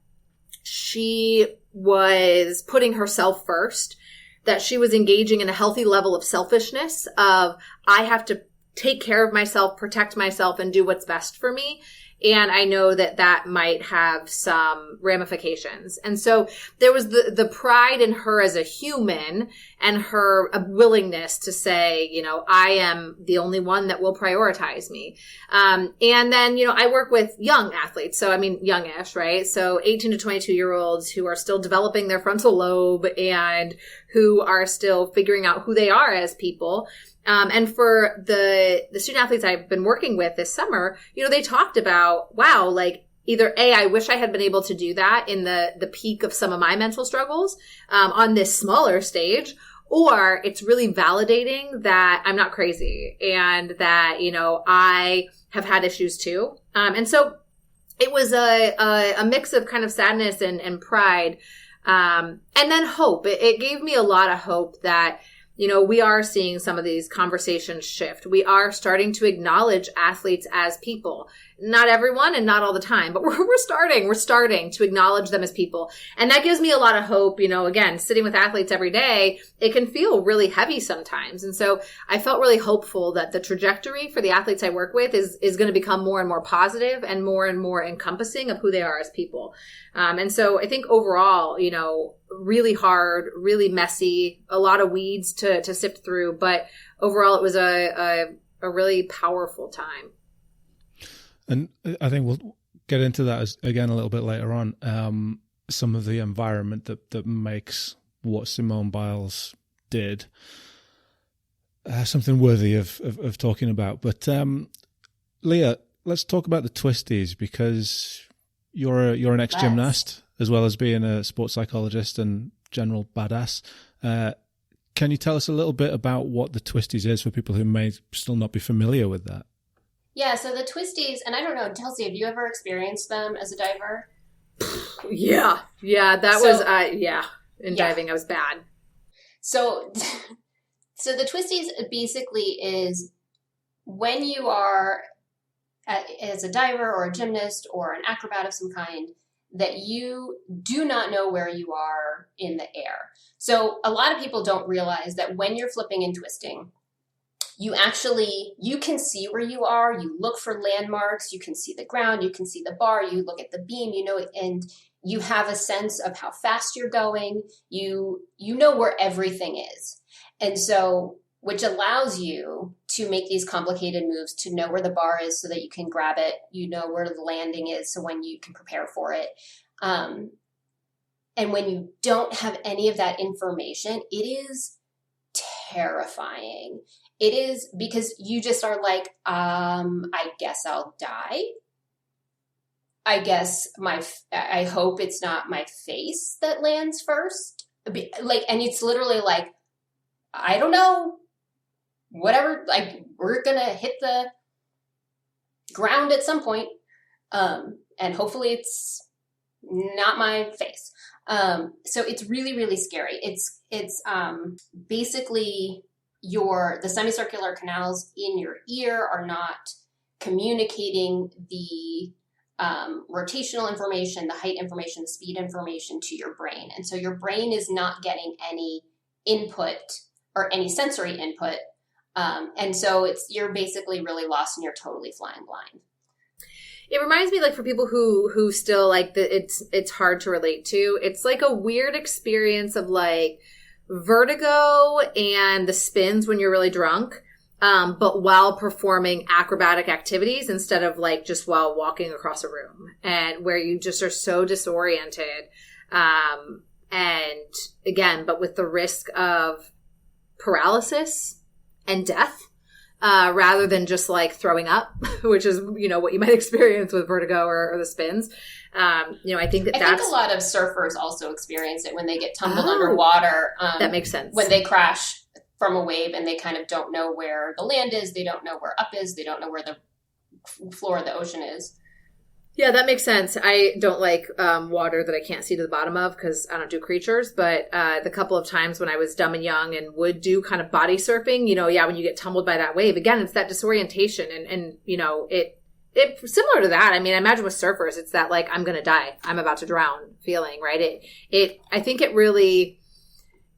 Speaker 3: she was putting herself first, that she was engaging in a healthy level of selfishness of I have to take care of myself, protect myself, and do what's best for me. And I know that might have some ramifications. And so there was the pride in her as a human and her willingness to say, I am the only one that will prioritize me. And then, I work with young athletes. So, youngish, right? So 18 to 22-year-olds who are still developing their frontal lobe and who are still figuring out who they are as people. And for the student athletes I've been working with this summer, they talked about, wow, like either A, I wish I had been able to do that in the peak of some of my mental struggles on this smaller stage, or it's really validating that I'm not crazy and that, I have had issues too. And so it was a mix of kind of sadness and pride and then hope. It gave me a lot of hope that we are seeing some of these conversations shift. We are starting to acknowledge athletes as people. Not everyone and not all the time, but we're starting to acknowledge them as people. And that gives me a lot of hope. Again, sitting with athletes every day, it can feel really heavy sometimes. And so I felt really hopeful that the trajectory for the athletes I work with is going to become more and more positive and more encompassing of who they are as people. And so I think overall, really hard, really messy, a lot of weeds to sift through, but overall it was a really powerful time.
Speaker 2: And I think we'll get into that again a little bit later on. Some of the environment that makes what Simone Biles did something worthy of talking about. But Leah, let's talk about the twisties because you're an ex-gymnast as well as being a sports psychologist and general badass. Can you tell us a little bit about what the twisties is for people who may still not be familiar with that?
Speaker 1: Yeah, so the twisties, and I don't know, Chelsea, have you ever experienced them as a diver?
Speaker 3: Yeah, in diving I was bad.
Speaker 1: So the twisties basically is when you are as a diver or a gymnast or an acrobat of some kind, that you do not know where you are in the air. So a lot of people don't realize that when you're flipping and twisting, you can see where you are, you look for landmarks, you can see the ground, you can see the bar, you look at the beam, and you have a sense of how fast you're going, you know where everything is. And so, which allows you to make these complicated moves, to know where the bar is so that you can grab it, you know where the landing is so when you can prepare for it. And when you don't have any of that information, it is terrifying. It is because you just are like, I guess I'll die. I guess I hope it's not my face that lands first. Like, and it's literally like, I don't know, whatever, like we're going to hit the ground at some point. And hopefully it's not my face. So it's really, really scary. It's basically the semicircular canals in your ear are not communicating the rotational information, the height information, the speed information to your brain. And so your brain is not getting any input or any sensory input. And so you're basically really lost and you're totally flying blind.
Speaker 3: It reminds me, like, for people who still like it's hard to relate to. It's like a weird experience of like vertigo and the spins when you're really drunk, but while performing acrobatic activities instead of like just while walking across a room, and where you just are so disoriented. And again, but with the risk of paralysis and death. Rather than just like throwing up, which is, what you might experience with vertigo or the spins. I think I think
Speaker 1: a lot of surfers also experience it when they get tumbled underwater.
Speaker 3: That makes sense.
Speaker 1: When they crash from a wave and they kind of don't know where the land is. They don't know where up is. They don't know where the floor of the ocean is.
Speaker 3: Yeah, that makes sense. I don't like water that I can't see to the bottom of because I don't do creatures. But the couple of times when I was dumb and young and would do kind of body surfing, when you get tumbled by that wave, again, it's that disorientation. And it similar to that. I mean, I imagine with surfers, it's that like, I'm going to die, I'm about to drown feeling, right? I think it really...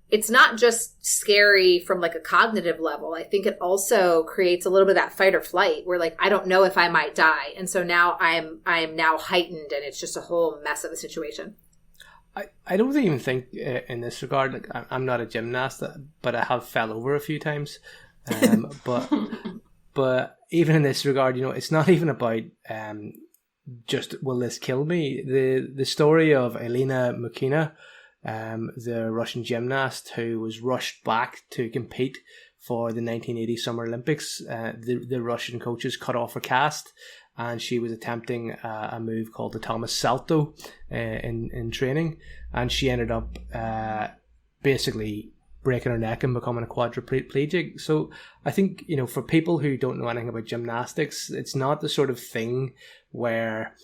Speaker 3: It's not just scary from like a cognitive level. I think it also creates a little bit of that fight or flight where like, I don't know if I might die. And so now I am now heightened and it's just a whole mess of a situation.
Speaker 4: I don't even think in this regard, like I'm not a gymnast, but I have fell over a few times. But even in this regard, it's not even about just, will this kill me? The story of Elena Mukina, the Russian gymnast who was rushed back to compete for the 1980 Summer Olympics. The Russian coaches cut off her cast, and she was attempting a move called the Thomas Salto in training, and she ended up basically breaking her neck and becoming a quadriplegic. So I think, for people who don't know anything about gymnastics, it's not the sort of thing where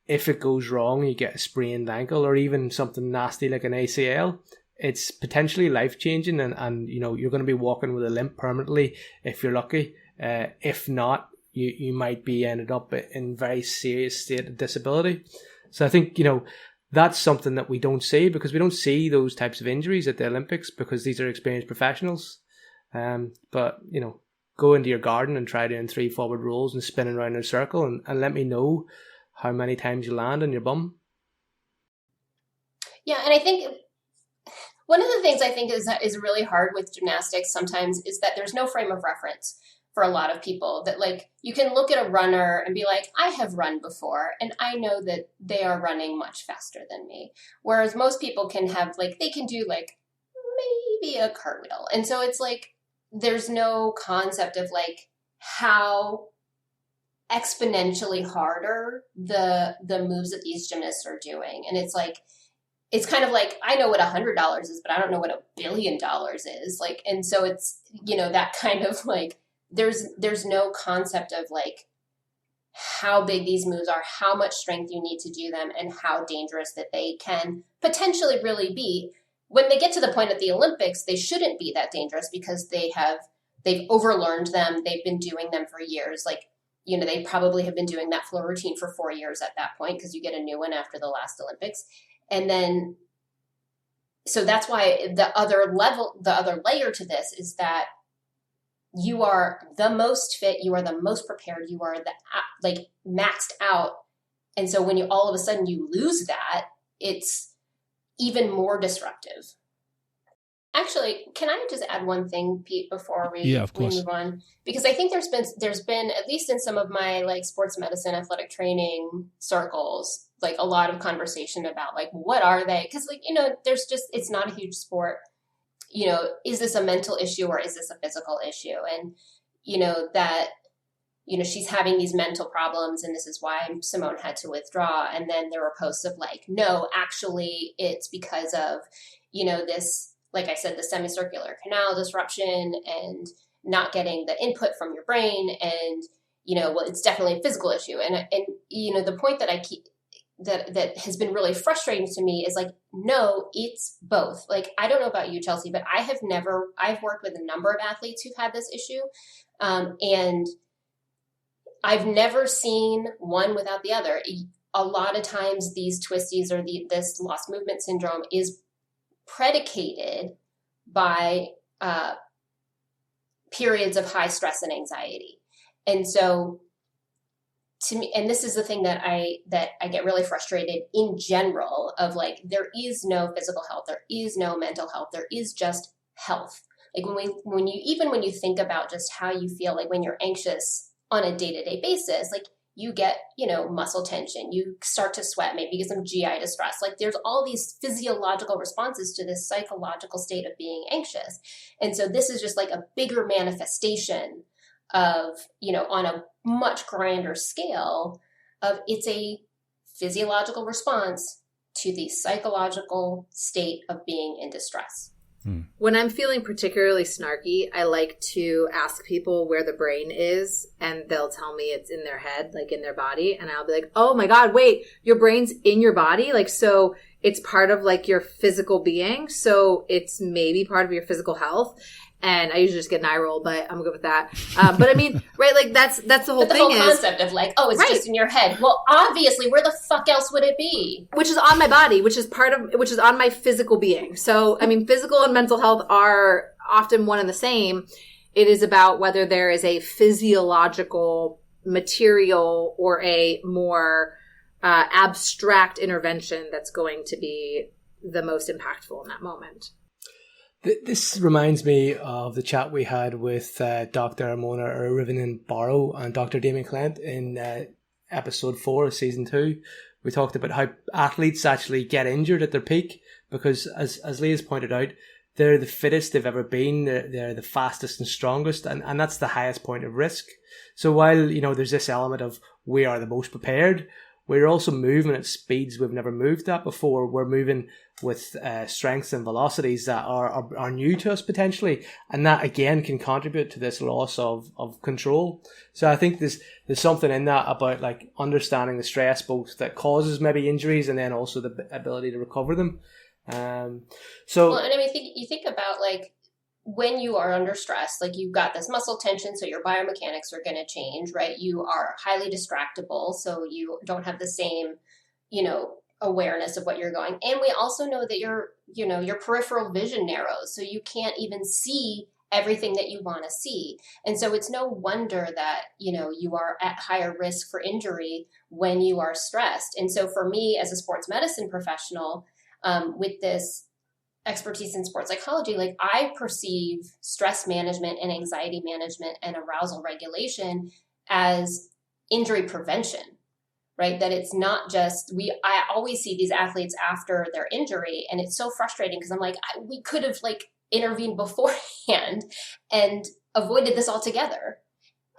Speaker 4: if it goes wrong, you get a sprained ankle or even something nasty like an ACL. It's potentially life-changing and you're going to be walking with a limp permanently if you're lucky. If not, you might be ended up in very serious state of disability. So I think, that's something that we don't see because we don't see those types of injuries at the Olympics because these are experienced professionals. But, go into your garden and try doing 3 forward rolls and spinning around in a circle and let me know how many times you land on your bum.
Speaker 1: Yeah, and I think one of the things I think is really hard with gymnastics sometimes is that there's no frame of reference for a lot of people. That like you can look at a runner and be like, I have run before and I know that they are running much faster than me. Whereas most people can have like, they can do like maybe a cartwheel. And so it's like, there's no concept of like how exponentially harder the moves that these gymnasts are doing. And it's like, it's kind of like, I know what $100 is, but I don't know what $1 billion is. Like, and so it's, that kind of like, there's no concept of like how big these moves are, how much strength you need to do them, and how dangerous that they can potentially really be. When they get to the point at the Olympics, they shouldn't be that dangerous because they've overlearned them. They've been doing them for years. Like, they probably have been doing that floor routine for 4 years at that point because you get a new one after the last Olympics. And then, so that's why the other layer to this is that you are the most fit, you are the most prepared, you are like maxed out. And so when all of a sudden you lose that, it's even more disruptive. Actually, can I just add one thing, Pete, before we move on? Because I think there's been, at least in some of my like sports medicine, athletic training circles, like a lot of conversation about like, what are they? Because like, there's just, it's not a huge sport. Is this a mental issue or is this a physical issue? And, that, she's having these mental problems and this is why Simone had to withdraw. And then there were posts of like, no, actually it's because of, this, like I said, the semicircular canal disruption and not getting the input from your brain. And, it's definitely a physical issue. And the point that I keep, that has been really frustrating to me is like, no, it's both. Like, I don't know about you, Chelsea, but I've worked with a number of athletes who've had this issue. And I've never seen one without the other. A lot of times these twisties or this lost movement syndrome is predicated by periods of high stress and anxiety. And so to me, and this is the thing that I get really frustrated in general of like, there is no physical health, there is no mental health, there is just health. Like when you think about just how you feel, like when you're anxious on a day-to-day basis, like you get, muscle tension, you start to sweat, maybe get some GI distress. Like there's all these physiological responses to this psychological state of being anxious. And so this is just like a bigger manifestation of, on a much grander scale of it's a physiological response to the psychological state of being in distress.
Speaker 3: When I'm feeling particularly snarky, I like to ask people where the brain is, and they'll tell me it's in their head, like in their body. And I'll be like, oh my God, wait, your brain's in your body? Like, so it's part of like your physical being. So it's maybe part of your physical health. And I usually just get an eye roll, but I'm good with that. But I mean, right, like that's the whole thing.
Speaker 1: The whole concept of like, oh, it's right. Just in your head. Well, obviously, where the fuck else would it be?
Speaker 3: Which is on my body, which is on my physical being. So, I mean, physical and mental health are often one and the same. It is about whether there is a physiological material or a more abstract intervention that's going to be the most impactful in that moment.
Speaker 4: This reminds me of the chat we had with Dr. Mona Rivanen Barrow and Dr. Damien Clement in episode 4 of season 2. We talked about how athletes actually get injured at their peak because, as Leah's pointed out, they're the fittest they've ever been. They're the fastest and strongest, and that's the highest point of risk. So while, there's this element of we are the most prepared, we're also moving at speeds we've never moved at before. We're moving with strengths and velocities that are new to us potentially. And that, again, can contribute to this loss of control. So I think there's something in that about like understanding the stress both that causes maybe injuries and then also the ability to recover them.
Speaker 1: Well, and I mean, you think about like when you are under stress, like you've got this muscle tension, so your biomechanics are going to change, right? You are highly distractible, so you don't have the same, awareness of what you're going. And we also know that your peripheral vision narrows, so you can't even see everything that you want to see. And so it's no wonder that, you are at higher risk for injury when you are stressed. And so for me as a sports medicine professional, with this expertise in sports psychology, like I perceive stress management and anxiety management and arousal regulation as injury prevention, right? That it's not just, I always see these athletes after their injury and it's so frustrating because I'm like, we could have like intervened beforehand and avoided this altogether.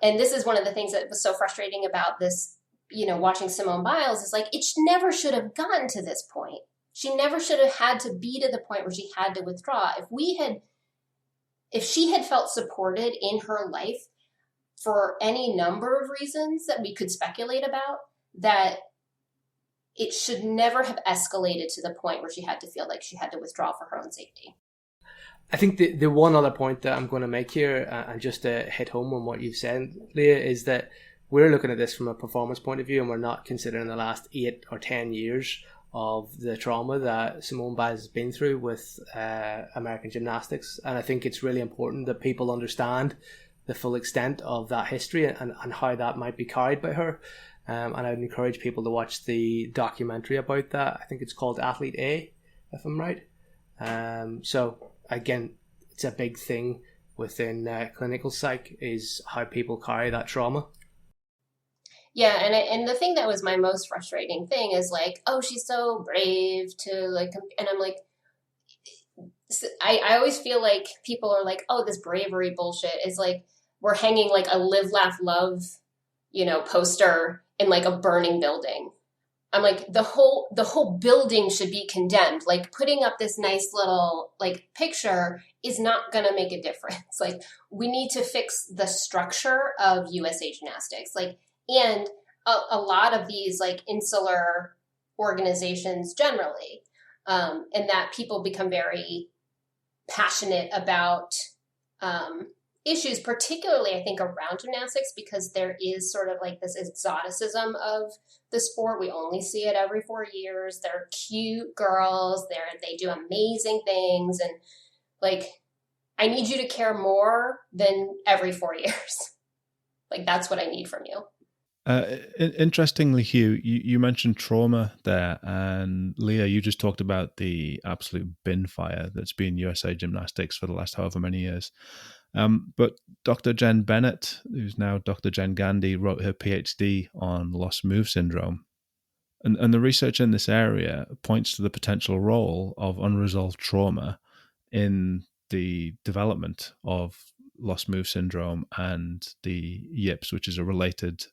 Speaker 1: And this is one of the things that was so frustrating about this, watching Simone Biles is like, it never should have gotten to this point. She never should have had to be to the point where she had to withdraw. If she had felt supported in her life for any number of reasons that we could speculate about, that it should never have escalated to the point where she had to feel like she had to withdraw for her own safety.
Speaker 4: I think the one other point that I'm going to make here, and just to hit home on what you've said, Leah, is that we're looking at this from a performance point of view and we're not considering the last 8 or 10 years of the trauma that Simone Biles has been through with American gymnastics. And I think it's really important that people understand the full extent of that history and how that might be carried by her. And I would encourage people to watch the documentary about that. I think it's called Athlete A, if I'm right. So again, it's a big thing within clinical psych is how people carry that trauma.
Speaker 1: Yeah, and the thing that was my most frustrating thing is like, oh, she's so brave to like, and I'm like, I always feel like people are like, oh, this bravery bullshit is like, we're hanging like a live, laugh, love, poster in like a burning building. I'm like, the whole building should be condemned. Like putting up this nice little like picture is not going to make a difference. Like we need to fix the structure of USA Gymnastics. Like, and a lot of these like insular organizations generally, and that people become very passionate about issues, particularly I think around gymnastics, because there is sort of like this exoticism of the sport. We only see it every 4 years. They're cute girls. They do amazing things, and like I need you to care more than every 4 years. Like that's what I need from you.
Speaker 2: Interestingly, Hugh, you mentioned trauma there, and Leah, you just talked about the absolute bin fire that's been USA Gymnastics for the last however many years. But Dr. Jen Bennett, who's now Dr. Jen Gandhi, wrote her PhD on lost move syndrome. And the research in this area points to the potential role of unresolved trauma in the development of lost move syndrome and the yips, which is a related,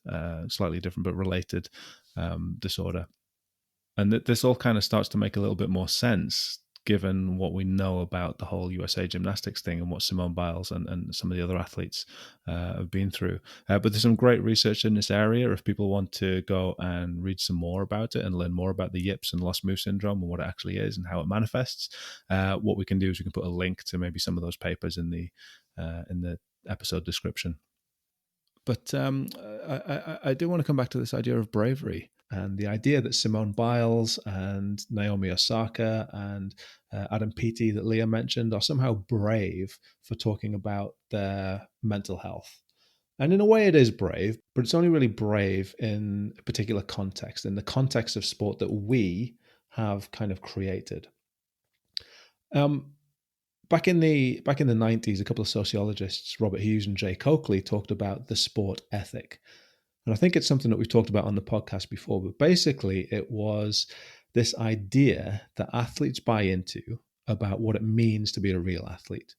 Speaker 2: slightly different but related disorder. And this all kind of starts to make a little bit more sense given what we know about the whole USA Gymnastics thing and what Simone Biles and some of the other athletes have been through. But there's some great research in this area if people want to go and read some more about it and learn more about the yips and lost move syndrome and what it actually is and how it manifests. What we can do is we can put a link to maybe some of those papers in the episode description. But I do want to come back to this idea of bravery and the idea that Simone Biles and Naomi Osaka and Adam Peaty that Leah mentioned are somehow brave for talking about their mental health. And in a way it is brave, but it's only really brave in a particular context, in the context of sport that we have kind of created. Back in the 90s, a couple of sociologists, Robert Hughes and Jay Coakley, talked about the sport ethic. And I think it's something that we've talked about on the podcast before, but basically it was this idea that athletes buy into about what it means to be a real athlete.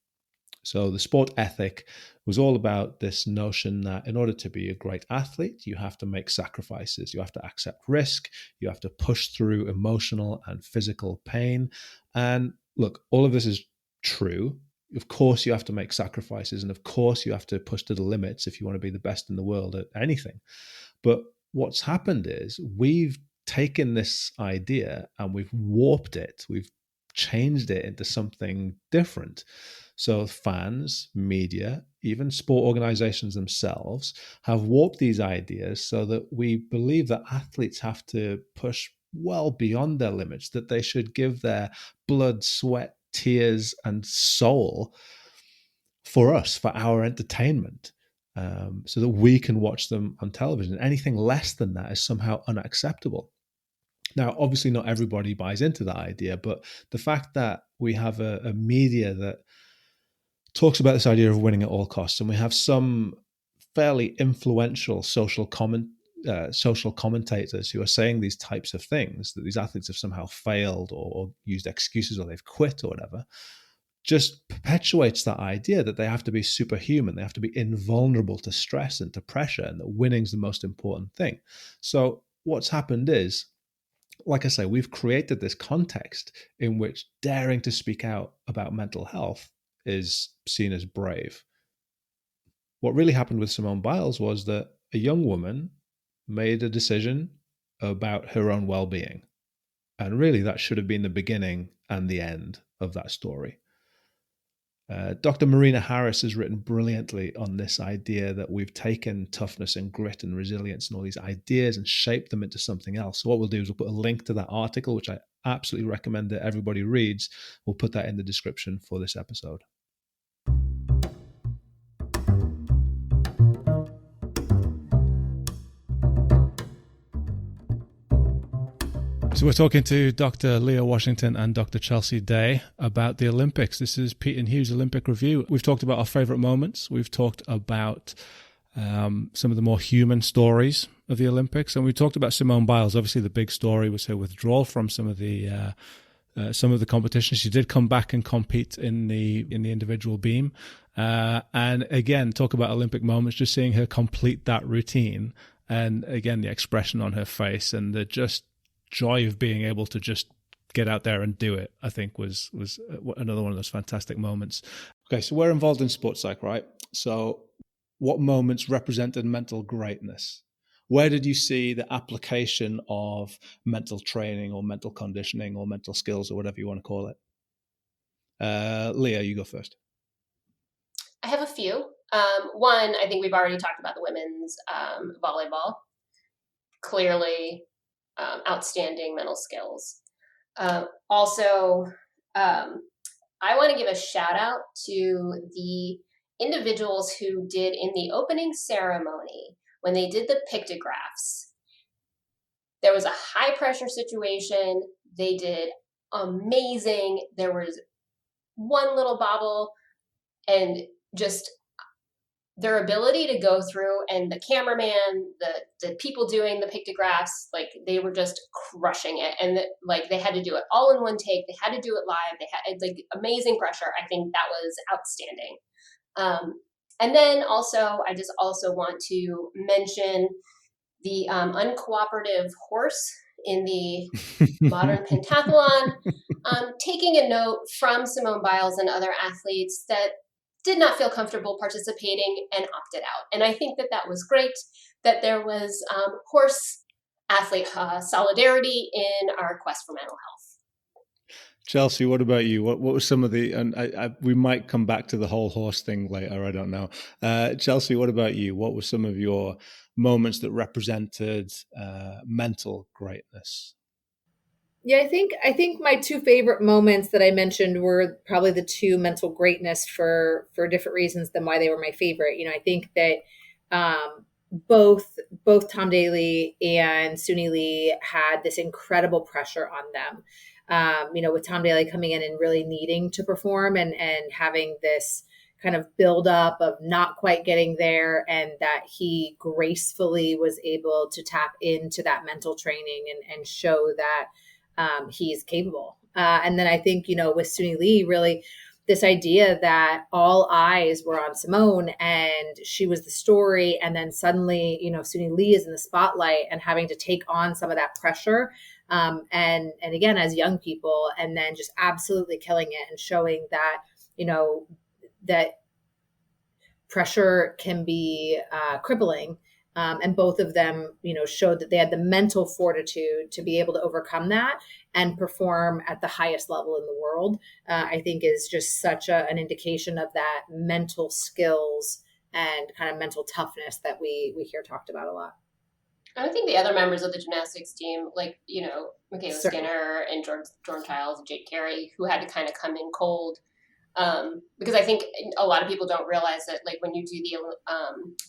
Speaker 2: So the sport ethic was all about this notion that in order to be a great athlete, you have to make sacrifices, you have to accept risk, you have to push through emotional and physical pain. And look, all of this is true. Of course, you have to make sacrifices, and of course, you have to push to the limits if you want to be the best in the world at anything. But what's happened is we've taken this idea and we've warped it. We've changed it into something different. So fans, media, even sport organizations themselves have warped these ideas so that we believe that athletes have to push well beyond their limits, that they should give their blood, sweat, tears, and soul for us, for our entertainment, so that we can watch them on television. Anything less than that is somehow unacceptable. Now, obviously, not everybody buys into that idea, but the fact that we have a media that talks about this idea of winning at all costs, and we have some fairly influential social commentators who are saying these types of things, that these athletes have somehow failed or used excuses or they've quit or whatever, just perpetuates that idea that they have to be superhuman, they have to be invulnerable to stress and to pressure, and that winning's the most important thing. So what's happened is, like I say, we've created this context in which daring to speak out about mental health is seen as brave. What really happened with Simone Biles was that a young woman made a decision about her own well-being. And really, that should have been the beginning and the end of that story. Dr. Marina Harris has written brilliantly on this idea that we've taken toughness and grit and resilience and all these ideas and shaped them into something else. So what we'll do is we'll put a link to that article, which I absolutely recommend that everybody reads. We'll put that in the description for this episode. So we're talking to Dr. Leah Washington and Dr. Chelsea Day about the Olympics. This is Pete and Hugh's Olympic Review. We've talked about our favorite moments. We've talked about some of the more human stories of the Olympics. And we talked about Simone Biles. Obviously, the big story was her withdrawal from some of the competitions. She did come back and compete in the individual beam. And again, talk about Olympic moments, just seeing her complete that routine. And again, the expression on her face and the just joy of being able to just get out there and do it, I think was another one of those fantastic moments. Okay, so we're involved in sports psych, right? So what moments represented mental greatness? Where did you see the application of mental training or mental conditioning or mental skills or whatever you want to call it? Leah, you go first.
Speaker 1: I have a few. One, I think we've already talked about the women's volleyball. Clearly, outstanding mental skills. Also, I want to give a shout out to the individuals who did in the opening ceremony when they did the pictographs. There was a high pressure situation. They did amazing. There was one little bobble, and just their ability to go through, and the cameraman, the people doing the pictographs, like they were just crushing it, and like they had to do it all in one take. They had to do it live. They had like amazing pressure. I think that was outstanding. And then also, I just also want to mention the uncooperative horse in the modern pentathlon, taking a note from Simone Biles and other athletes that did not feel comfortable participating and opted out. And I think that that was great, that there was horse athlete solidarity in our quest for mental health.
Speaker 2: Chelsea, what about you? What were some of the, and we might come back to the whole horse thing later, I don't know. Chelsea, what about you? What were some of your moments that represented mental greatness?
Speaker 3: Yeah, I think my two favorite moments that I mentioned were probably the two mental greatness for different reasons than why they were my favorite. I think that both Tom Daley and Suni Lee had this incredible pressure on them. With Tom Daley coming in and really needing to perform and having this kind of build up of not quite getting there, and that he gracefully was able to tap into that mental training and show that he's capable. And then I think, with Suni Lee, really this idea that all eyes were on Simone and she was the story. And then suddenly, Suni Lee is in the spotlight and having to take on some of that pressure. And again, as young people, and then just absolutely killing it and showing that, that pressure can be crippling. And both of them, showed that they had the mental fortitude to be able to overcome that and perform at the highest level in the world. I think is just such an indication of that mental skills and kind of mental toughness that we hear talked about a lot.
Speaker 1: I think the other members of the gymnastics team, like, Michaela
Speaker 3: Certainly.
Speaker 1: Skinner and Jordan Childs and Jake Carey, who had to kind of come in cold. Because I think a lot of people don't realize that, like, when you do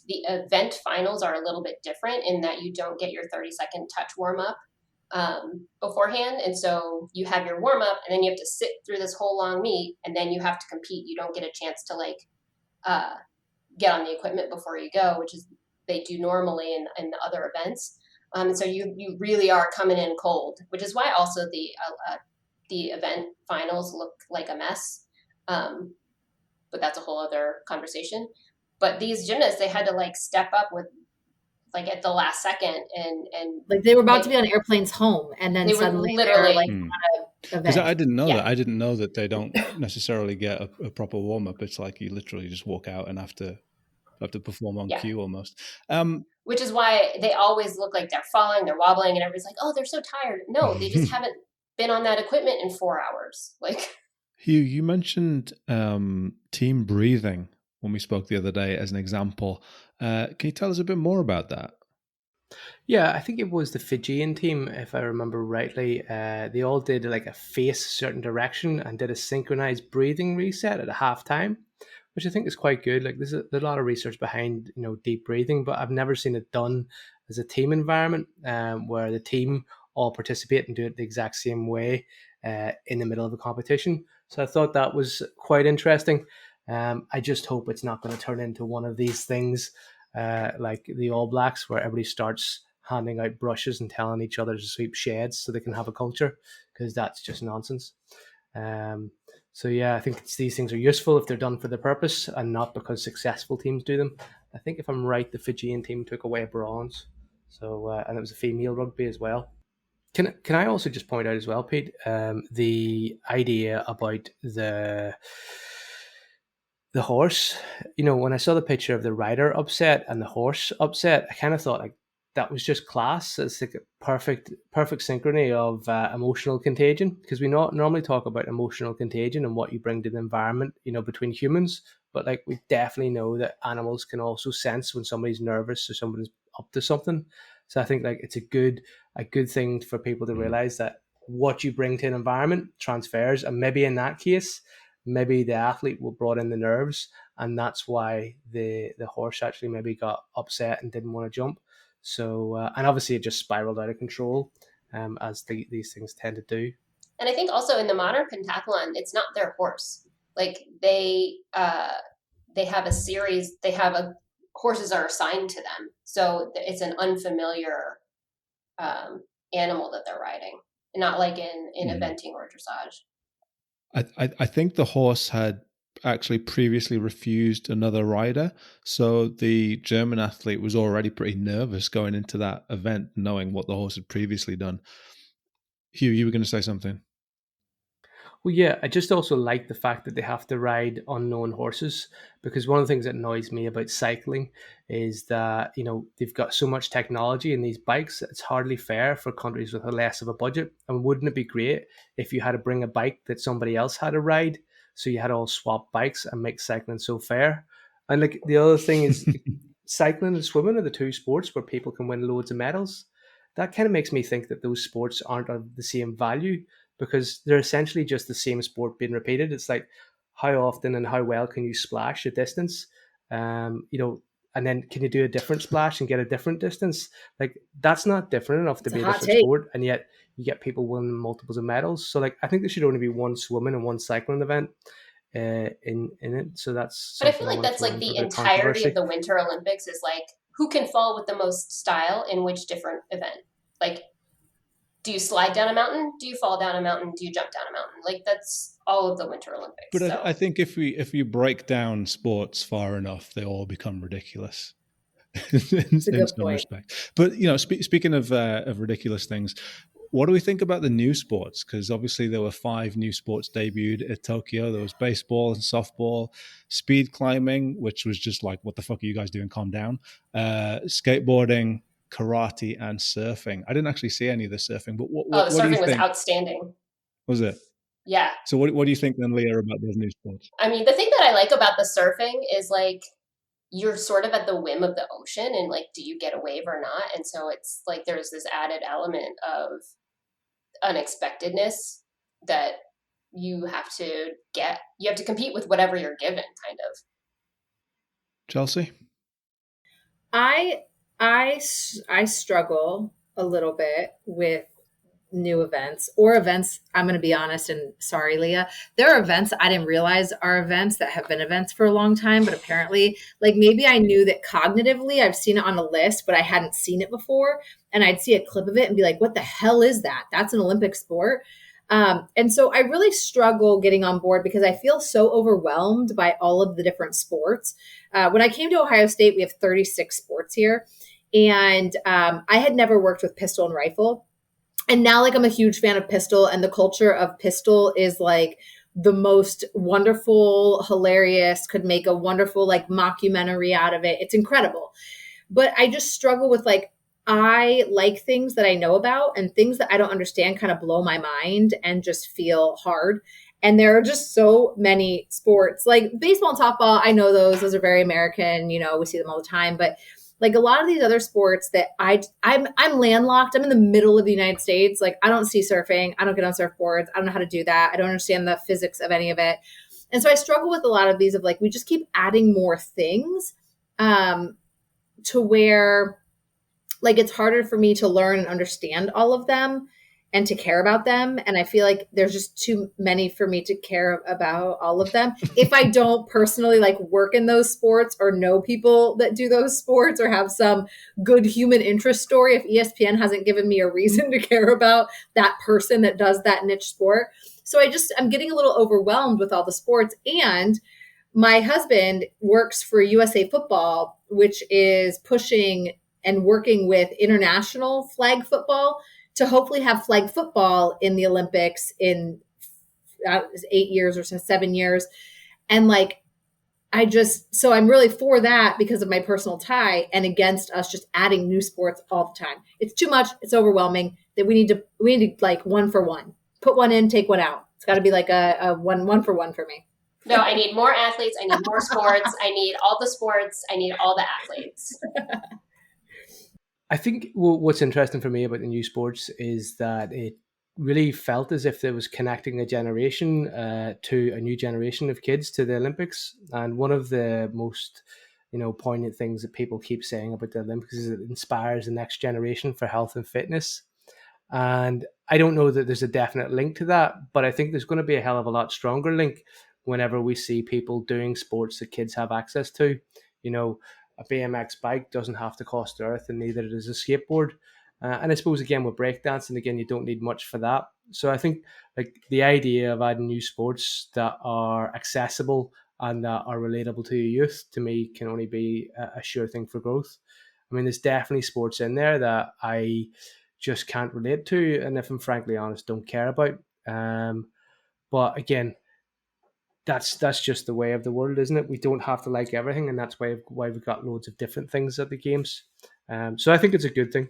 Speaker 1: the event finals are a little bit different in that you don't get your 30-second touch warm up beforehand, and so you have your warm up, and then you have to sit through this whole long meet, and then you have to compete. You don't get a chance to get on the equipment before you go, which is they do normally in the other events. So you really are coming in cold, which is why also the event finals look like a mess. But that's a whole other conversation. But these gymnasts, they had to step up with at the last second and
Speaker 3: like they were about to be on airplanes home, and then
Speaker 1: they
Speaker 3: suddenly
Speaker 1: were literally
Speaker 3: on a
Speaker 2: Because
Speaker 3: event.
Speaker 2: I didn't know
Speaker 1: Yeah.
Speaker 2: that. I didn't know that they don't necessarily get a proper warm up. It's like you literally just walk out and have to perform on cue almost.
Speaker 1: Which is why they always look like they're falling, they're wobbling, and everybody's like, "Oh, they're so tired." No, they just haven't been on that equipment in 4 hours.
Speaker 2: Hugh, you mentioned team breathing when we spoke the other day as an example. Can you tell us a bit more about that?
Speaker 4: Yeah, I think it was the Fijian team, if I remember rightly. They all did a face a certain direction and did a synchronized breathing reset at a halftime, which I think is quite good. There's a lot of research behind deep breathing, but I've never seen it done as a team environment where the team all participate and do it the exact same way in the middle of a competition. So I thought that was quite interesting. I just hope it's not going to turn into one of these things like the All Blacks, where everybody starts handing out brushes and telling each other to sweep sheds so they can have a culture, because that's just nonsense. So yeah, I think these things are useful if they're done for the purpose and not because successful teams do them. I think if I'm right, the Fijian team took away a bronze. So and it was a female rugby as well. Can I also just point out as well, Pete, the idea about the horse? When I saw the picture of the rider upset and the horse upset, I kind of thought that was just class. It's a perfect synchrony of emotional contagion, because we normally talk about emotional contagion and what you bring to the environment, between humans. but like we definitely know that animals can also sense when somebody's nervous or somebody's up to something. So I think like it's a good thing for people to realize that what you bring to an environment transfers, and maybe in that case, maybe the athlete will brought in the nerves, and that's why the horse actually maybe got upset and didn't want to jump. So and obviously it just spiraled out of control, as these things tend to do.
Speaker 1: And I think also in the modern pentathlon, it's not their horse. Like they have a series. Horses are assigned to them, so it's an unfamiliar animal that they're riding, not like in eventing or dressage.
Speaker 2: I think the horse had actually previously refused another rider, so the German athlete was already pretty nervous going into that event, knowing what the horse had previously done. Hugh, you were going to say something.
Speaker 4: Well, yeah, I just also like the fact that they have to ride unknown horses, because one of the things that annoys me about cycling is that, you know, they've got so much technology in these bikes, it's hardly fair for countries with a less of a budget. And wouldn't it be great if you had to bring a bike that somebody else had to ride, so you had all swap bikes and make cycling so fair? And like the other thing is, cycling and swimming are the two sports where people can win loads of medals. That kind of makes me think that those sports aren't of the same value, because they're essentially just the same sport being repeated. It's like, how often and how well can you splash a distance? You know, and then can you do a different splash and get a different distance? Like, that's not different enough to be a different sport, and yet you get people winning multiples of medals. So like, I think there should only be one swimming and one cycling event in it. So that's.
Speaker 1: But I feel like that's like the entirety of the Winter Olympics is like, who can fall with the most style in which different event? Like, do you slide down a mountain? Do you fall down a mountain? Do you jump down a mountain? Like, that's all of the Winter Olympics.
Speaker 2: But so. I think if you break down sports far enough, they all become ridiculous in some respect. But you know, speaking of ridiculous things, what do we think about the new sports? Because obviously there were 5 new sports debuted at Tokyo. There was baseball and softball, speed climbing, which was just like, what the fuck are you guys doing? Calm down. Skateboarding, karate, and surfing. I didn't actually see any of the surfing, but what
Speaker 1: the surfing
Speaker 2: do you think?
Speaker 1: Was outstanding.
Speaker 2: Was it?
Speaker 1: Yeah.
Speaker 2: So what do you think then, Leah, about those new sports?
Speaker 1: I mean, the thing that I like about the surfing is like, you're sort of at the whim of the ocean, and like, do you get a wave or not? And so it's like there's this added element of unexpectedness that you have to get. You have to compete with whatever you're given, kind of.
Speaker 2: Chelsea?
Speaker 3: I struggle a little bit with new events or events. I'm going to be honest, and sorry, Leah, there are events I didn't realize are events that have been events for a long time, but apparently, like, maybe I knew that cognitively I've seen it on a list, but I hadn't seen it before. And I'd see a clip of it and be like, what the hell is that? That's an Olympic sport. And so I really struggle getting on board because I feel so overwhelmed by all of the different sports. When I came to Ohio State, we have 36 sports here. And I had never worked with pistol and rifle. And now, like, I'm a huge fan of pistol, and the culture of pistol is like the most wonderful, hilarious, could make a wonderful like mockumentary out of it. It's incredible. But I just struggle with like, I like things that I know about, and things that I don't understand kind of blow my mind and just feel hard. And there are just so many sports like baseball and softball. I know those are very American, you know, we see them all the time, but like a lot of these other sports that I'm landlocked. I'm in the middle of the United States. Like, I don't see surfing. I don't get on surfboards. I don't know how to do that. I don't understand the physics of any of it. And so I struggle with a lot of these of like, we just keep adding more things to where like it's harder for me to learn and understand all of them and to care about them. And I feel like there's just too many for me to care about all of them. If I don't personally like work in those sports or know people that do those sports or have some good human interest story, if ESPN hasn't given me a reason to care about that person that does that niche sport. So I'm getting a little overwhelmed with all the sports. And my husband works for USA Football, which is pushing and working with international flag football to hopefully have flag football in the Olympics in 8 years or so, 7 years. And like, so I'm really for that because of my personal tie, and against us just adding new sports all the time. It's too much. It's overwhelming that we need to like one for one, put one in, take one out. It's got to be like a one for one for me.
Speaker 1: No, I need more athletes. I need more sports. I need all the sports. I need all the athletes.
Speaker 4: I think what's interesting for me about the new sports is that it really felt as if it was connecting a generation to a new generation of kids to the Olympics. And one of the most, poignant things that people keep saying about the Olympics is it inspires the next generation for health and fitness. And I don't know that there's a definite link to that, but I think there's going to be a hell of a lot stronger link whenever we see people doing sports that kids have access to. A BMX bike doesn't have to cost the earth, and neither does a skateboard. And I suppose, again, with breakdancing, again, you don't need much for that. So I think like the idea of adding new sports that are accessible and that are relatable to youth, to me, can only be a sure thing for growth. I mean, there's definitely sports in there that I just can't relate to, and if I'm frankly honest, don't care about. But again, that's just the way of the world, isn't it? We don't have to like everything, and that's why we've got loads of different things at the games. So I think it's a good thing.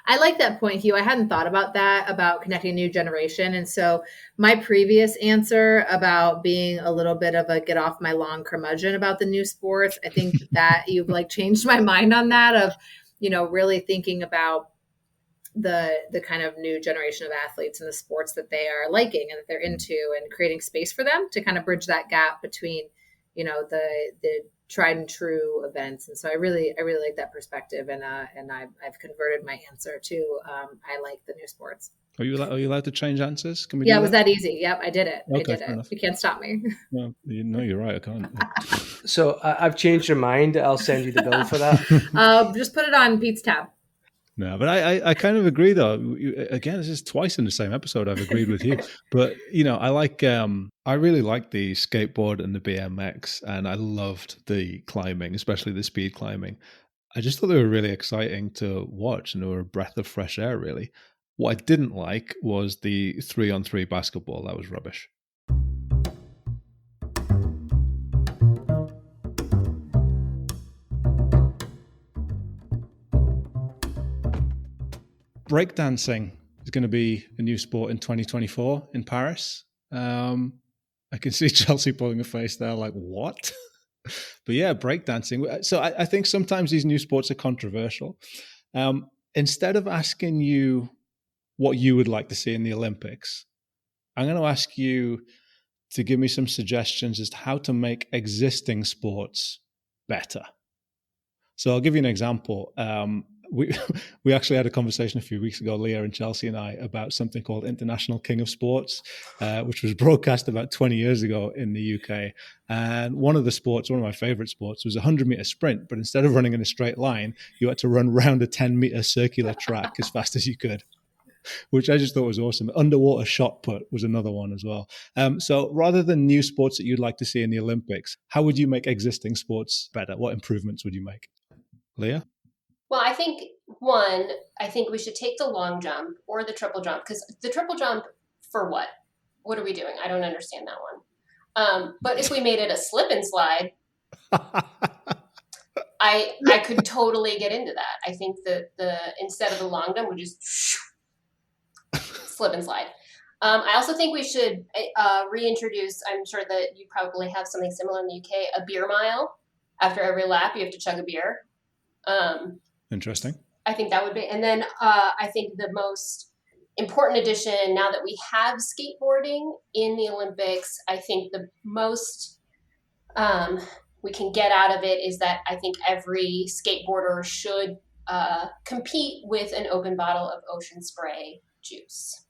Speaker 3: I like that point, Hugh. I hadn't thought about that, about connecting a new generation. And so my previous answer about being a little bit of a get off my lawn curmudgeon about the new sports, I think that you've like changed my mind on that of, really thinking about the kind of new generation of athletes and the sports that they are liking and that they're into, and creating space for them to kind of bridge that gap between, the tried and true events. And so I really like that perspective. And I've converted my answer to, I like the new sports.
Speaker 2: Are you allowed to change answers? Can we?
Speaker 3: Yeah, it was that easy. Yep, I did it.
Speaker 2: Okay,
Speaker 3: I did it.
Speaker 2: enough.
Speaker 3: You can't stop me.
Speaker 2: Well, you're right. I can't.
Speaker 4: So I've changed your mind. I'll send you the bill for that.
Speaker 3: Just put it on Pete's tab.
Speaker 2: No, but I kind of agree though. Again, this is twice in the same episode I've agreed with you. But I really like the skateboard and the BMX, and I loved the climbing, especially the speed climbing. I just thought they were really exciting to watch, and they were a breath of fresh air, really. What I didn't like was the 3-on-3 basketball. That was rubbish. Breakdancing is going to be a new sport in 2024 in Paris. I can see Chelsea pulling a face there like, what? But yeah, breakdancing. So I think sometimes these new sports are controversial. Instead of asking you what you would like to see in the Olympics, I'm going to ask you to give me some suggestions as to how to make existing sports better. So I'll give you an example. We actually had a conversation a few weeks ago, Leah and Chelsea and I, about something called International King of Sports, which was broadcast about 20 years ago in the UK. And one of my favorite sports, was a 100-meter sprint. But instead of running in a straight line, you had to run around a 10-meter circular track as fast as you could, which I just thought was awesome. Underwater shot put was another one as well. So rather than new sports that you'd like to see in the Olympics, how would you make existing sports better? What improvements would you make? Leah?
Speaker 1: Well, I think we should take the long jump or the triple jump, because the triple jump, for what? What are we doing? I don't understand that one. But if we made it a slip and slide, I could totally get into that. I think that instead of the long jump, we just slip and slide. I also think we should reintroduce, I'm sure that you probably have something similar in the UK, a beer mile. After every lap, you have to chug a beer.
Speaker 2: Interesting.
Speaker 1: I think that would be, and then I think the most important addition, now that we have skateboarding in the Olympics, I think the most we can get out of it is that I think every skateboarder should compete with an open bottle of Ocean Spray juice.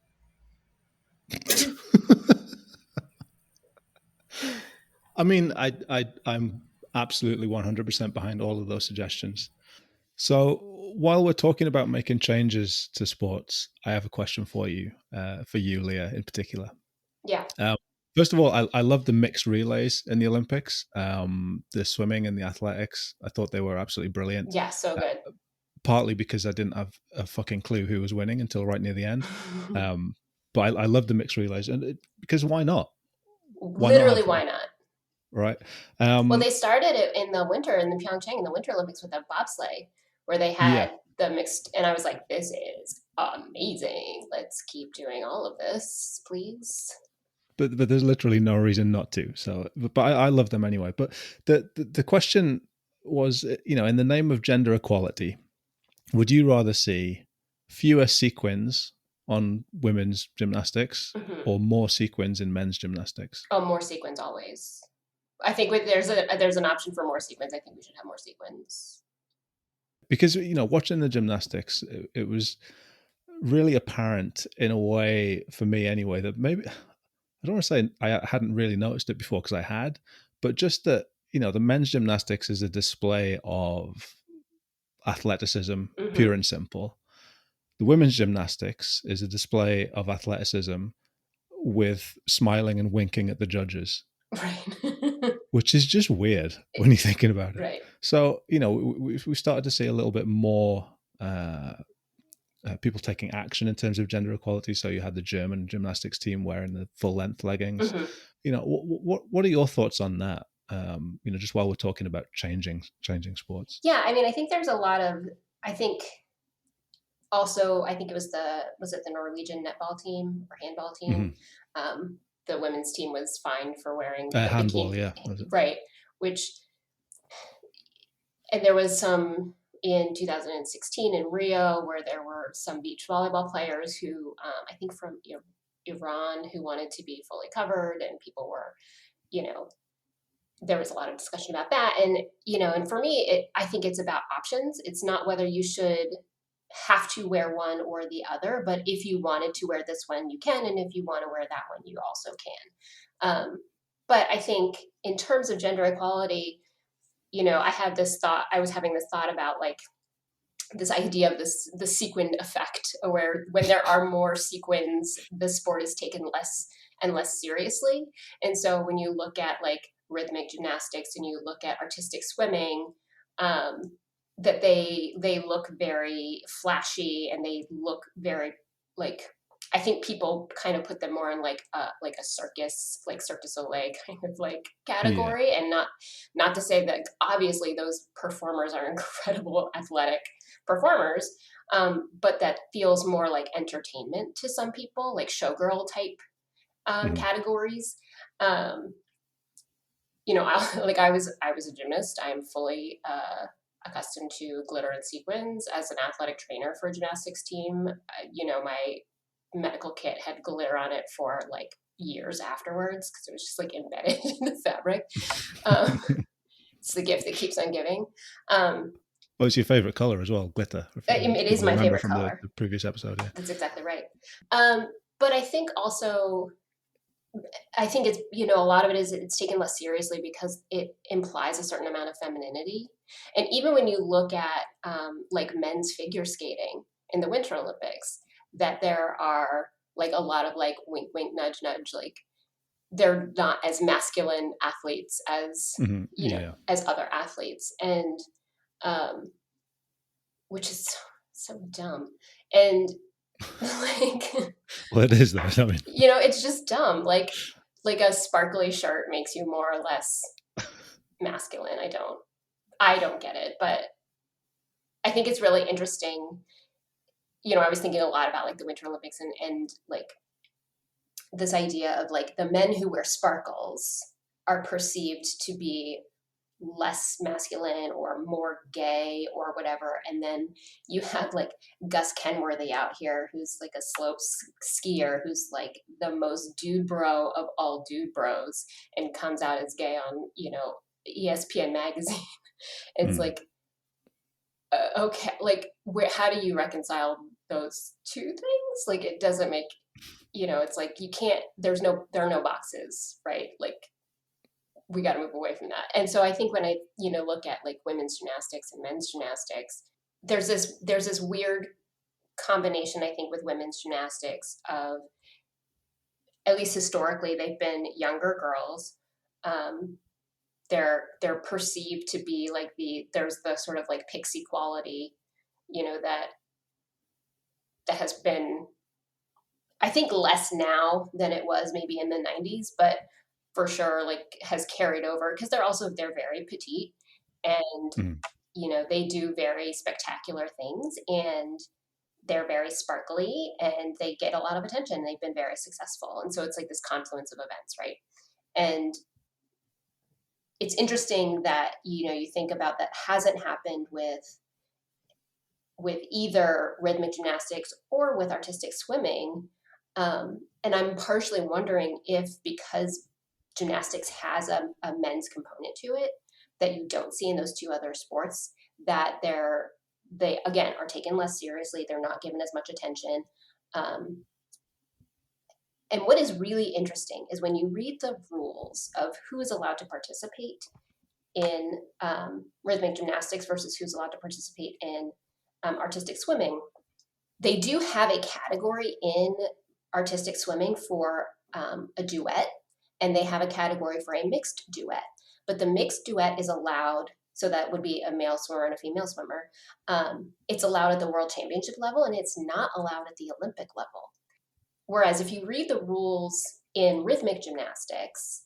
Speaker 2: I mean, I'm absolutely 100% behind all of those suggestions. So while we're talking about making changes to sports, I have a question for you, Leah, in particular.
Speaker 1: Yeah.
Speaker 2: First of all, I love the mixed relays in the Olympics, the swimming and the athletics. I thought they were absolutely brilliant.
Speaker 1: Yeah, so good.
Speaker 2: Partly because I didn't have a fucking clue who was winning until right near the end. But I love the mixed relays, and because why not?
Speaker 1: Why not?
Speaker 2: Right.
Speaker 1: Well, they started it in the winter in the Pyeongchang in the Winter Olympics with a bobsleigh, where they had the mixed, and I was like, this is amazing. Let's keep doing all of this, please.
Speaker 2: but there's literally no reason not to. So, but I love them anyway. But the question was, in the name of gender equality, would you rather see fewer sequins on women's gymnastics
Speaker 1: Mhm.
Speaker 2: or more sequins in men's gymnastics?
Speaker 1: Oh, more sequins always. I think there's an option for more sequins. I think we should have more sequins.
Speaker 2: Because watching the gymnastics, it was really apparent in a way for me anyway that maybe I don't want to say I hadn't really noticed it before because I had, but just that the men's gymnastics is a display of athleticism, pure and simple. The women's gymnastics is a display of athleticism with smiling and winking at the judges.
Speaker 1: Right.
Speaker 2: Which is just weird when you're thinking about it.
Speaker 1: Right.
Speaker 2: So, we started to see a little bit more people taking action in terms of gender equality. So you had the German gymnastics team wearing the full length leggings. What are your thoughts on that? Just while we're talking about changing sports.
Speaker 1: Yeah, I mean, I think there's a lot of, I think it was the Norwegian netball team or handball team? The women's team was fined for wearing the
Speaker 2: handball,
Speaker 1: bikini,
Speaker 2: yeah.
Speaker 1: right? And there was some in 2016 in Rio where there were some beach volleyball players who, I think from Iran, who wanted to be fully covered, and people were, there was a lot of discussion about that. And, and for me, I think it's about options. It's not whether you should have to wear one or the other, but if you wanted to wear this one, you can. And if you want to wear that one, you also can. But I think in terms of gender equality, I was having this thought about like this idea of the sequined effect, where when there are more sequins, the sport is taken less and less seriously. And so when you look at like rhythmic gymnastics and you look at artistic swimming, that they look very flashy and they look very like, I think people kind of put them more in like a circus, like Cirque du Soleil kind of like category. Yeah. And not to say that obviously those performers are incredible athletic performers, but that feels more like entertainment to some people, like showgirl type categories. I was a gymnast. I am fully accustomed to glitter and sequins. As an athletic trainer for a gymnastics team, my medical kit had glitter on it for like years afterwards because it was just like embedded in the fabric. It's the gift that keeps on giving.
Speaker 2: Well, it's your favorite color as well, glitter.
Speaker 1: It is my favorite
Speaker 2: from
Speaker 1: color.
Speaker 2: The previous episode, yeah.
Speaker 1: That's exactly right. But I think also, it's, a lot of it is it's taken less seriously because it implies a certain amount of femininity. And even when you look at like men's figure skating in the Winter Olympics, that there are like a lot of like wink, wink, nudge, nudge, like they're not as masculine athletes as, as other athletes. And which is so dumb. And like,
Speaker 2: well, it is though. I mean,
Speaker 1: it's just dumb. Like a sparkly shirt makes you more or less masculine. I don't get it, but I think it's really interesting. I was thinking a lot about like the Winter Olympics and like this idea of like the men who wear sparkles are perceived to be less masculine or more gay or whatever. And then you have like Gus Kenworthy out here, who's like a slope skier, who's like the most dude bro of all dude bros and comes out as gay on, ESPN magazine. It's like, okay, like how do you reconcile those two things? Like, it doesn't make, it's like you can't, there are no boxes, right? Like, we got to move away from that. And so I think when I, look at like women's gymnastics and men's gymnastics, there's this weird combination, I think, with women's gymnastics of, at least historically, they've been younger girls. They're perceived to be like there's the sort of like pixie quality, that has been, I think, less now than it was maybe in the 90s, but for sure, like, has carried over because they're very petite and, they do very spectacular things. And they're very sparkly and they get a lot of attention. They've been very successful. And so it's like this confluence of events, right? And it's interesting that, you think about that hasn't happened with either rhythmic gymnastics or with artistic swimming. And I'm partially wondering if, because gymnastics has a men's component to it that you don't see in those two other sports, that they again are taken less seriously. They're not given as much attention. And what is really interesting is when you read the rules of who is allowed to participate in rhythmic gymnastics versus who's allowed to participate in artistic swimming, they do have a category in artistic swimming for a duet, and they have a category for a mixed duet. But the mixed duet is allowed, so that would be a male swimmer and a female swimmer. It's allowed at the world championship level, and it's not allowed at the Olympic level. Whereas if you read the rules in rhythmic gymnastics,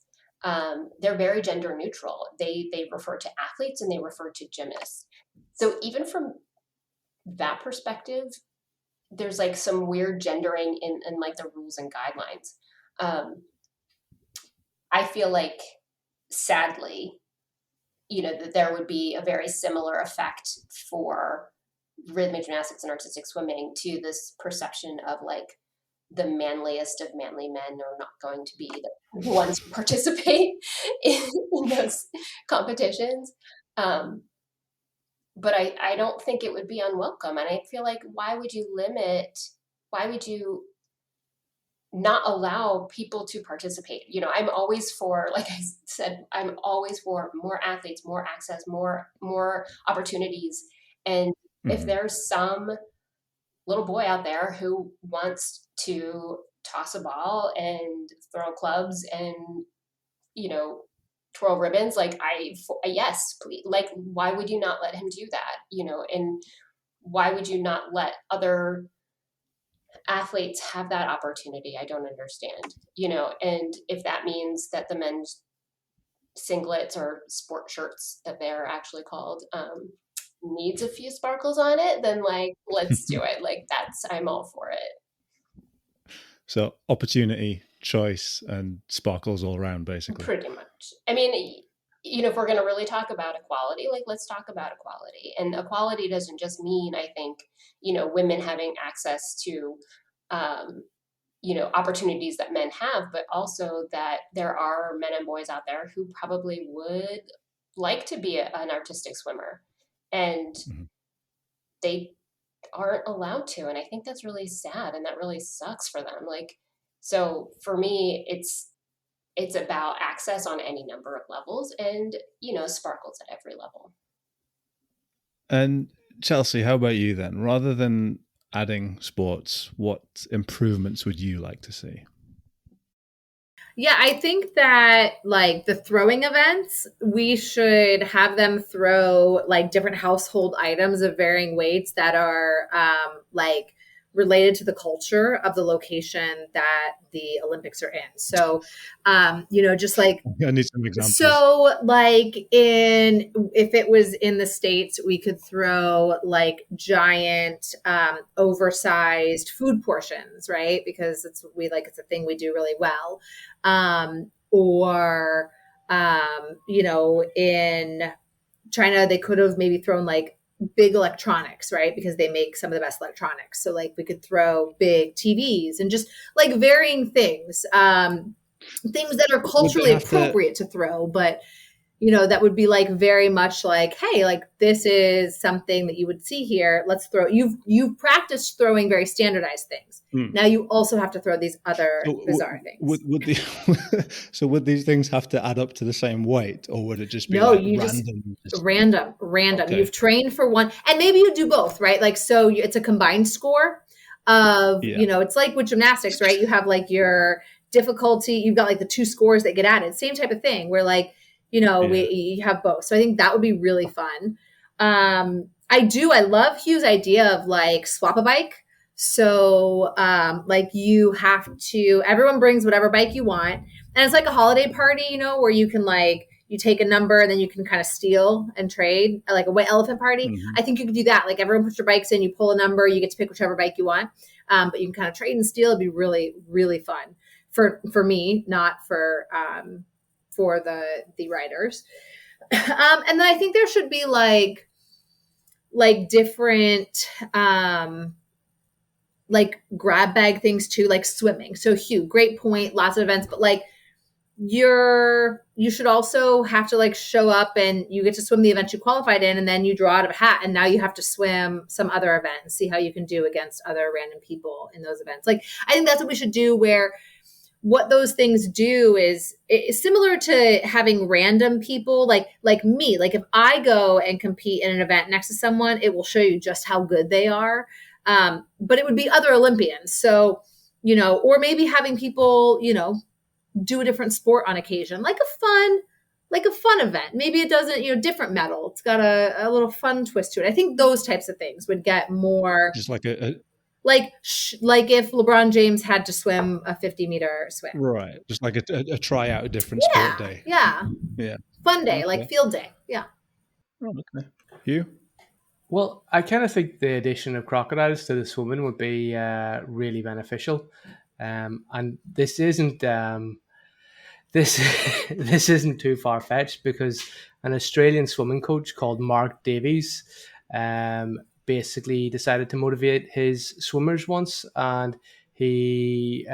Speaker 1: they're very gender neutral. They refer to athletes and they refer to gymnasts. So even from that perspective, there's like some weird gendering in like the rules and guidelines. I feel like, sadly, that there would be a very similar effect for rhythmic gymnastics and artistic swimming to this perception of like the manliest of manly men are not going to be the ones who participate in those competitions. But I don't think it would be unwelcome. And I feel like, why would you not allow people to participate? I'm always for, like I said, I'm always for more athletes, more access, more opportunities. And if there's some little boy out there who wants to toss a ball and throw clubs and, twirl ribbons, like yes, please. Like, why would you not let him do that? And why would you not let other athletes have that opportunity? I don't understand, and if that means that the men's singlets or sport shirts that they're actually called, needs a few sparkles on it, then like, let's do it. Like, I'm all for it.
Speaker 2: So opportunity, choice, and sparkles all around, basically.
Speaker 1: Pretty much. I mean, if we're going to really talk about equality, like, let's talk about equality. And equality doesn't just mean, I think, women having access to, opportunities that men have, but also that there are men and boys out there who probably would like to be an artistic swimmer, and they aren't allowed to. And I think that's really sad, and that really sucks for them. Like, so for me, it's about access on any number of levels, and sparkles at every level.
Speaker 2: And Chelsea, how about you then? Rather than adding sports, what improvements would you like to see?
Speaker 3: Yeah, I think that like the throwing events, we should have them throw like different household items of varying weights that are like related to the culture of the location that the Olympics are in. So, just like,
Speaker 2: I need some examples.
Speaker 3: So like if it was in the States, we could throw like giant, oversized food portions, right? Because it's a thing we do really well. In China, they could have maybe thrown like big electronics, right? Because they make some of the best electronics. So like we could throw big TVs and just like varying things, things that are culturally appropriate to throw, but that would be like very much like, hey, like this is something that you would see here. Let's throw. You've practiced throwing very standardized things. Now you also have to throw these other bizarre things.
Speaker 2: Would these things have to add up to the same weight, or would it just be
Speaker 3: random? Okay. You've trained for one, and maybe you do both, right? Like, so it's a combined score of, it's like with gymnastics, right? You have like your difficulty. You've got like the two scores that get added. Same type of thing where like, we have both. So I think that would be really fun. I love Hugh's idea of like swap a bike. So like you have to, everyone brings whatever bike you want. And it's like a holiday party, where you can like, you take a number and then you can kind of steal and trade, like a white elephant party.
Speaker 2: Mhm.
Speaker 3: I think you could do that. Like everyone puts their bikes in, you pull a number, you get to pick whichever bike you want. But you can kind of trade and steal. It'd be really, really fun for me, not for the riders. And then I think there should be like different like grab bag things too, like swimming. So Hugh, great point, lots of events, but like you should also have to like show up and you get to swim the event you qualified in, and then you draw out of a hat, and now you have to swim some other event and see how you can do against other random people in those events. Like I think that's what we should do, where what those things do is similar to having random people like me. Like if I go and compete in an event next to someone, it will show you just how good they are. But it would be other Olympians. So, or maybe having people, do a different sport on occasion, like a fun event. Maybe it doesn't, different medal. It's got a little fun twist to it. I think those types of things would get more
Speaker 2: Just like
Speaker 3: like if LeBron James had to swim a 50-meter swim.
Speaker 2: right. Just like a tryout, a different sport day.
Speaker 3: Yeah.
Speaker 2: Yeah.
Speaker 3: Fun day,
Speaker 2: Okay.
Speaker 3: like field day. Yeah.
Speaker 2: Oh, okay. Hugh?
Speaker 4: Well, I kind of think the addition of crocodiles to the swimming would be really beneficial, and this isn't this this isn't too far fetched, because an Australian swimming coach called Mark Davies basically decided to motivate his swimmers once, and he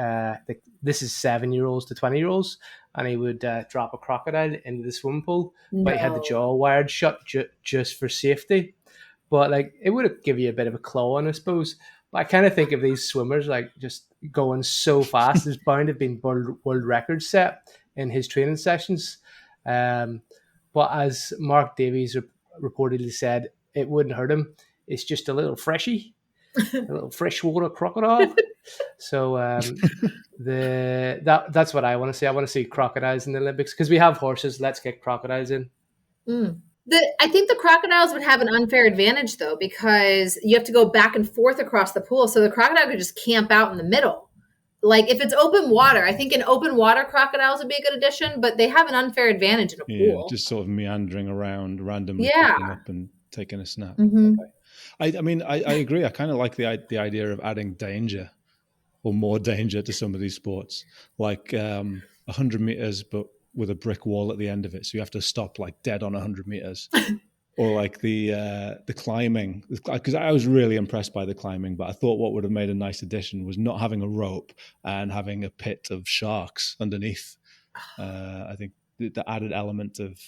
Speaker 4: this is 7-year-olds to 20-year-olds, and he would drop a crocodile into the swimming pool, but he had the jaw wired shut just for safety. But like it would give you a bit of a claw on, I suppose. But I kind of think of these swimmers like just going so fast. There's bound to have been world records set in his training sessions. But as Mark Davies reportedly said, it wouldn't hurt him. It's just a little freshy, a little freshwater crocodile. So that's what I want to see. I want to see crocodiles in the Olympics, because we have horses. Let's get crocodiles in.
Speaker 3: I think the crocodiles would have an unfair advantage, though, because you have to go back and forth across the pool. So the crocodile could just camp out in the middle. Like if it's open water, I think in open water crocodiles would be a good addition, but they have an unfair advantage in a pool.
Speaker 2: Just sort of meandering around randomly, picking up and taking a snap.
Speaker 3: Mm-hmm.
Speaker 2: I mean, I agree. I kind of like the idea of adding danger or more danger to some of these sports, like 100 meters, but with a brick wall at the end of it, so you have to stop like dead on 100 meters. Or like the climbing, because I was really impressed by the climbing, but I thought what would have made a nice addition was not having a rope and having a pit of sharks underneath. I think the added element of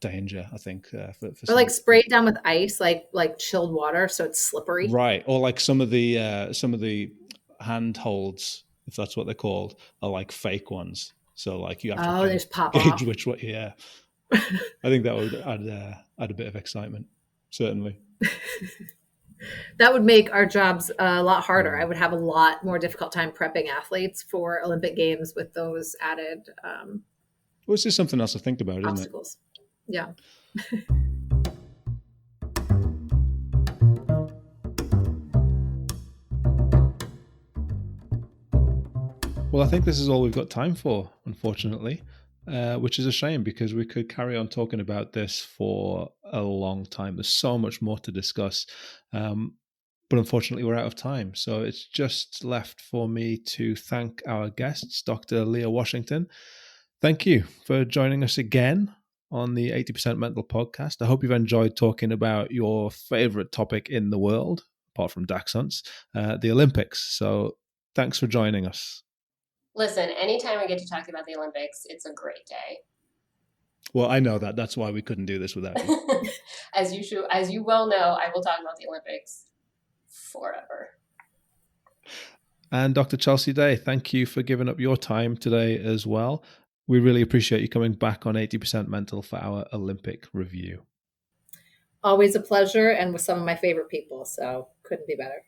Speaker 2: danger, I think, for
Speaker 3: or like spray it down with ice, like chilled water, so it's slippery.
Speaker 2: Right, or like some of the handholds, if that's what they're called, are like fake ones. So like you have to
Speaker 3: there's pop
Speaker 2: gauge
Speaker 3: off.
Speaker 2: which way. Yeah, I think that would add a bit of excitement, certainly.
Speaker 3: That would make our jobs a lot harder. I would have a lot more difficult time prepping athletes for Olympic Games with those added
Speaker 2: Well, it's just something else to think about, isn't
Speaker 3: obstacles. Yeah.
Speaker 2: Well, I think this is all we've got time for, unfortunately, which is a shame, because we could carry on talking about this for a long time. There's so much more to discuss, but unfortunately we're out of time. So it's just left for me to thank our guests, Dr. Leah Washington. Thank you for joining us again on the 80% Mental podcast. I hope you've enjoyed talking about your favorite topic in the world, apart from dachshunds, the Olympics. So thanks for joining us.
Speaker 1: Listen, anytime I get to talk about the Olympics, it's a great day.
Speaker 2: Well, I know that. That's why we couldn't do this without you.
Speaker 1: As you well know, I will talk about the Olympics forever.
Speaker 2: And Dr. Chelsea Day, thank you for giving up your time today as well. We really appreciate you coming back on 80% Mental for our Olympic review.
Speaker 3: Always a pleasure, and with some of my favorite people, so couldn't be better.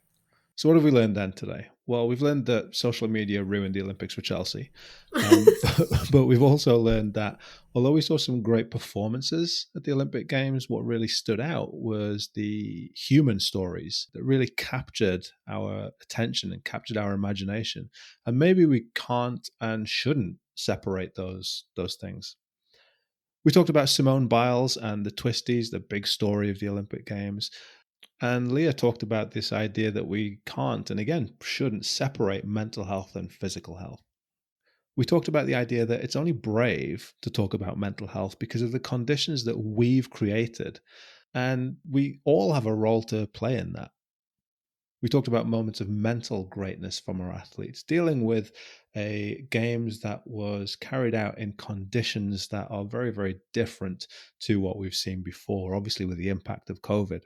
Speaker 2: So what have we learned then today? Well, we've learned that social media ruined the Olympics for Chelsea. But we've also learned that although we saw some great performances at the Olympic Games, what really stood out was the human stories that really captured our attention and captured our imagination. And maybe we can't and shouldn't separate those things. We talked about Simone Biles and the twisties, the big story of the Olympic Games. And Leah talked about this idea that we can't, and again, shouldn't separate mental health and physical health. We talked about the idea that it's only brave to talk about mental health because of the conditions that we've created. And we all have a role to play in that. We talked about moments of mental greatness from our athletes, dealing with a games that was carried out in conditions that are very, very different to what we've seen before, obviously with the impact of COVID.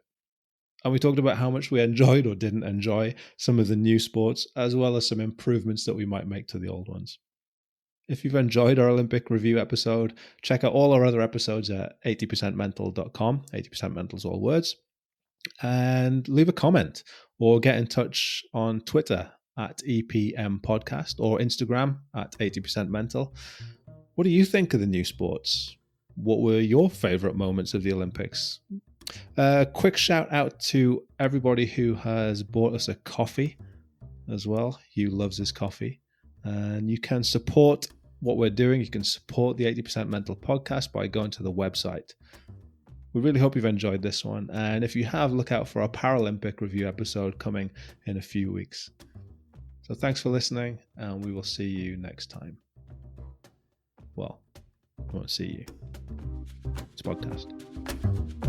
Speaker 2: And we talked about how much we enjoyed or didn't enjoy some of the new sports, as well as some improvements that we might make to the old ones. If you've enjoyed our Olympic review episode, check out all our other episodes at 80percentmental.com. 80% mental is all words. And leave a comment or get in touch on Twitter at EPM Podcast or Instagram at 80% Mental. What do you think of the new sports? What were your favorite moments of the Olympics? Quick shout out to everybody who has bought us a coffee as well. Hugh loves his coffee. And you can support what we're doing. You can support the 80% Mental podcast by going to the website. We really hope you've enjoyed this one. And if you have, look out for our Paralympic review episode coming in a few weeks. So thanks for listening, and we will see you next time. Well, I won't see you. It's a podcast.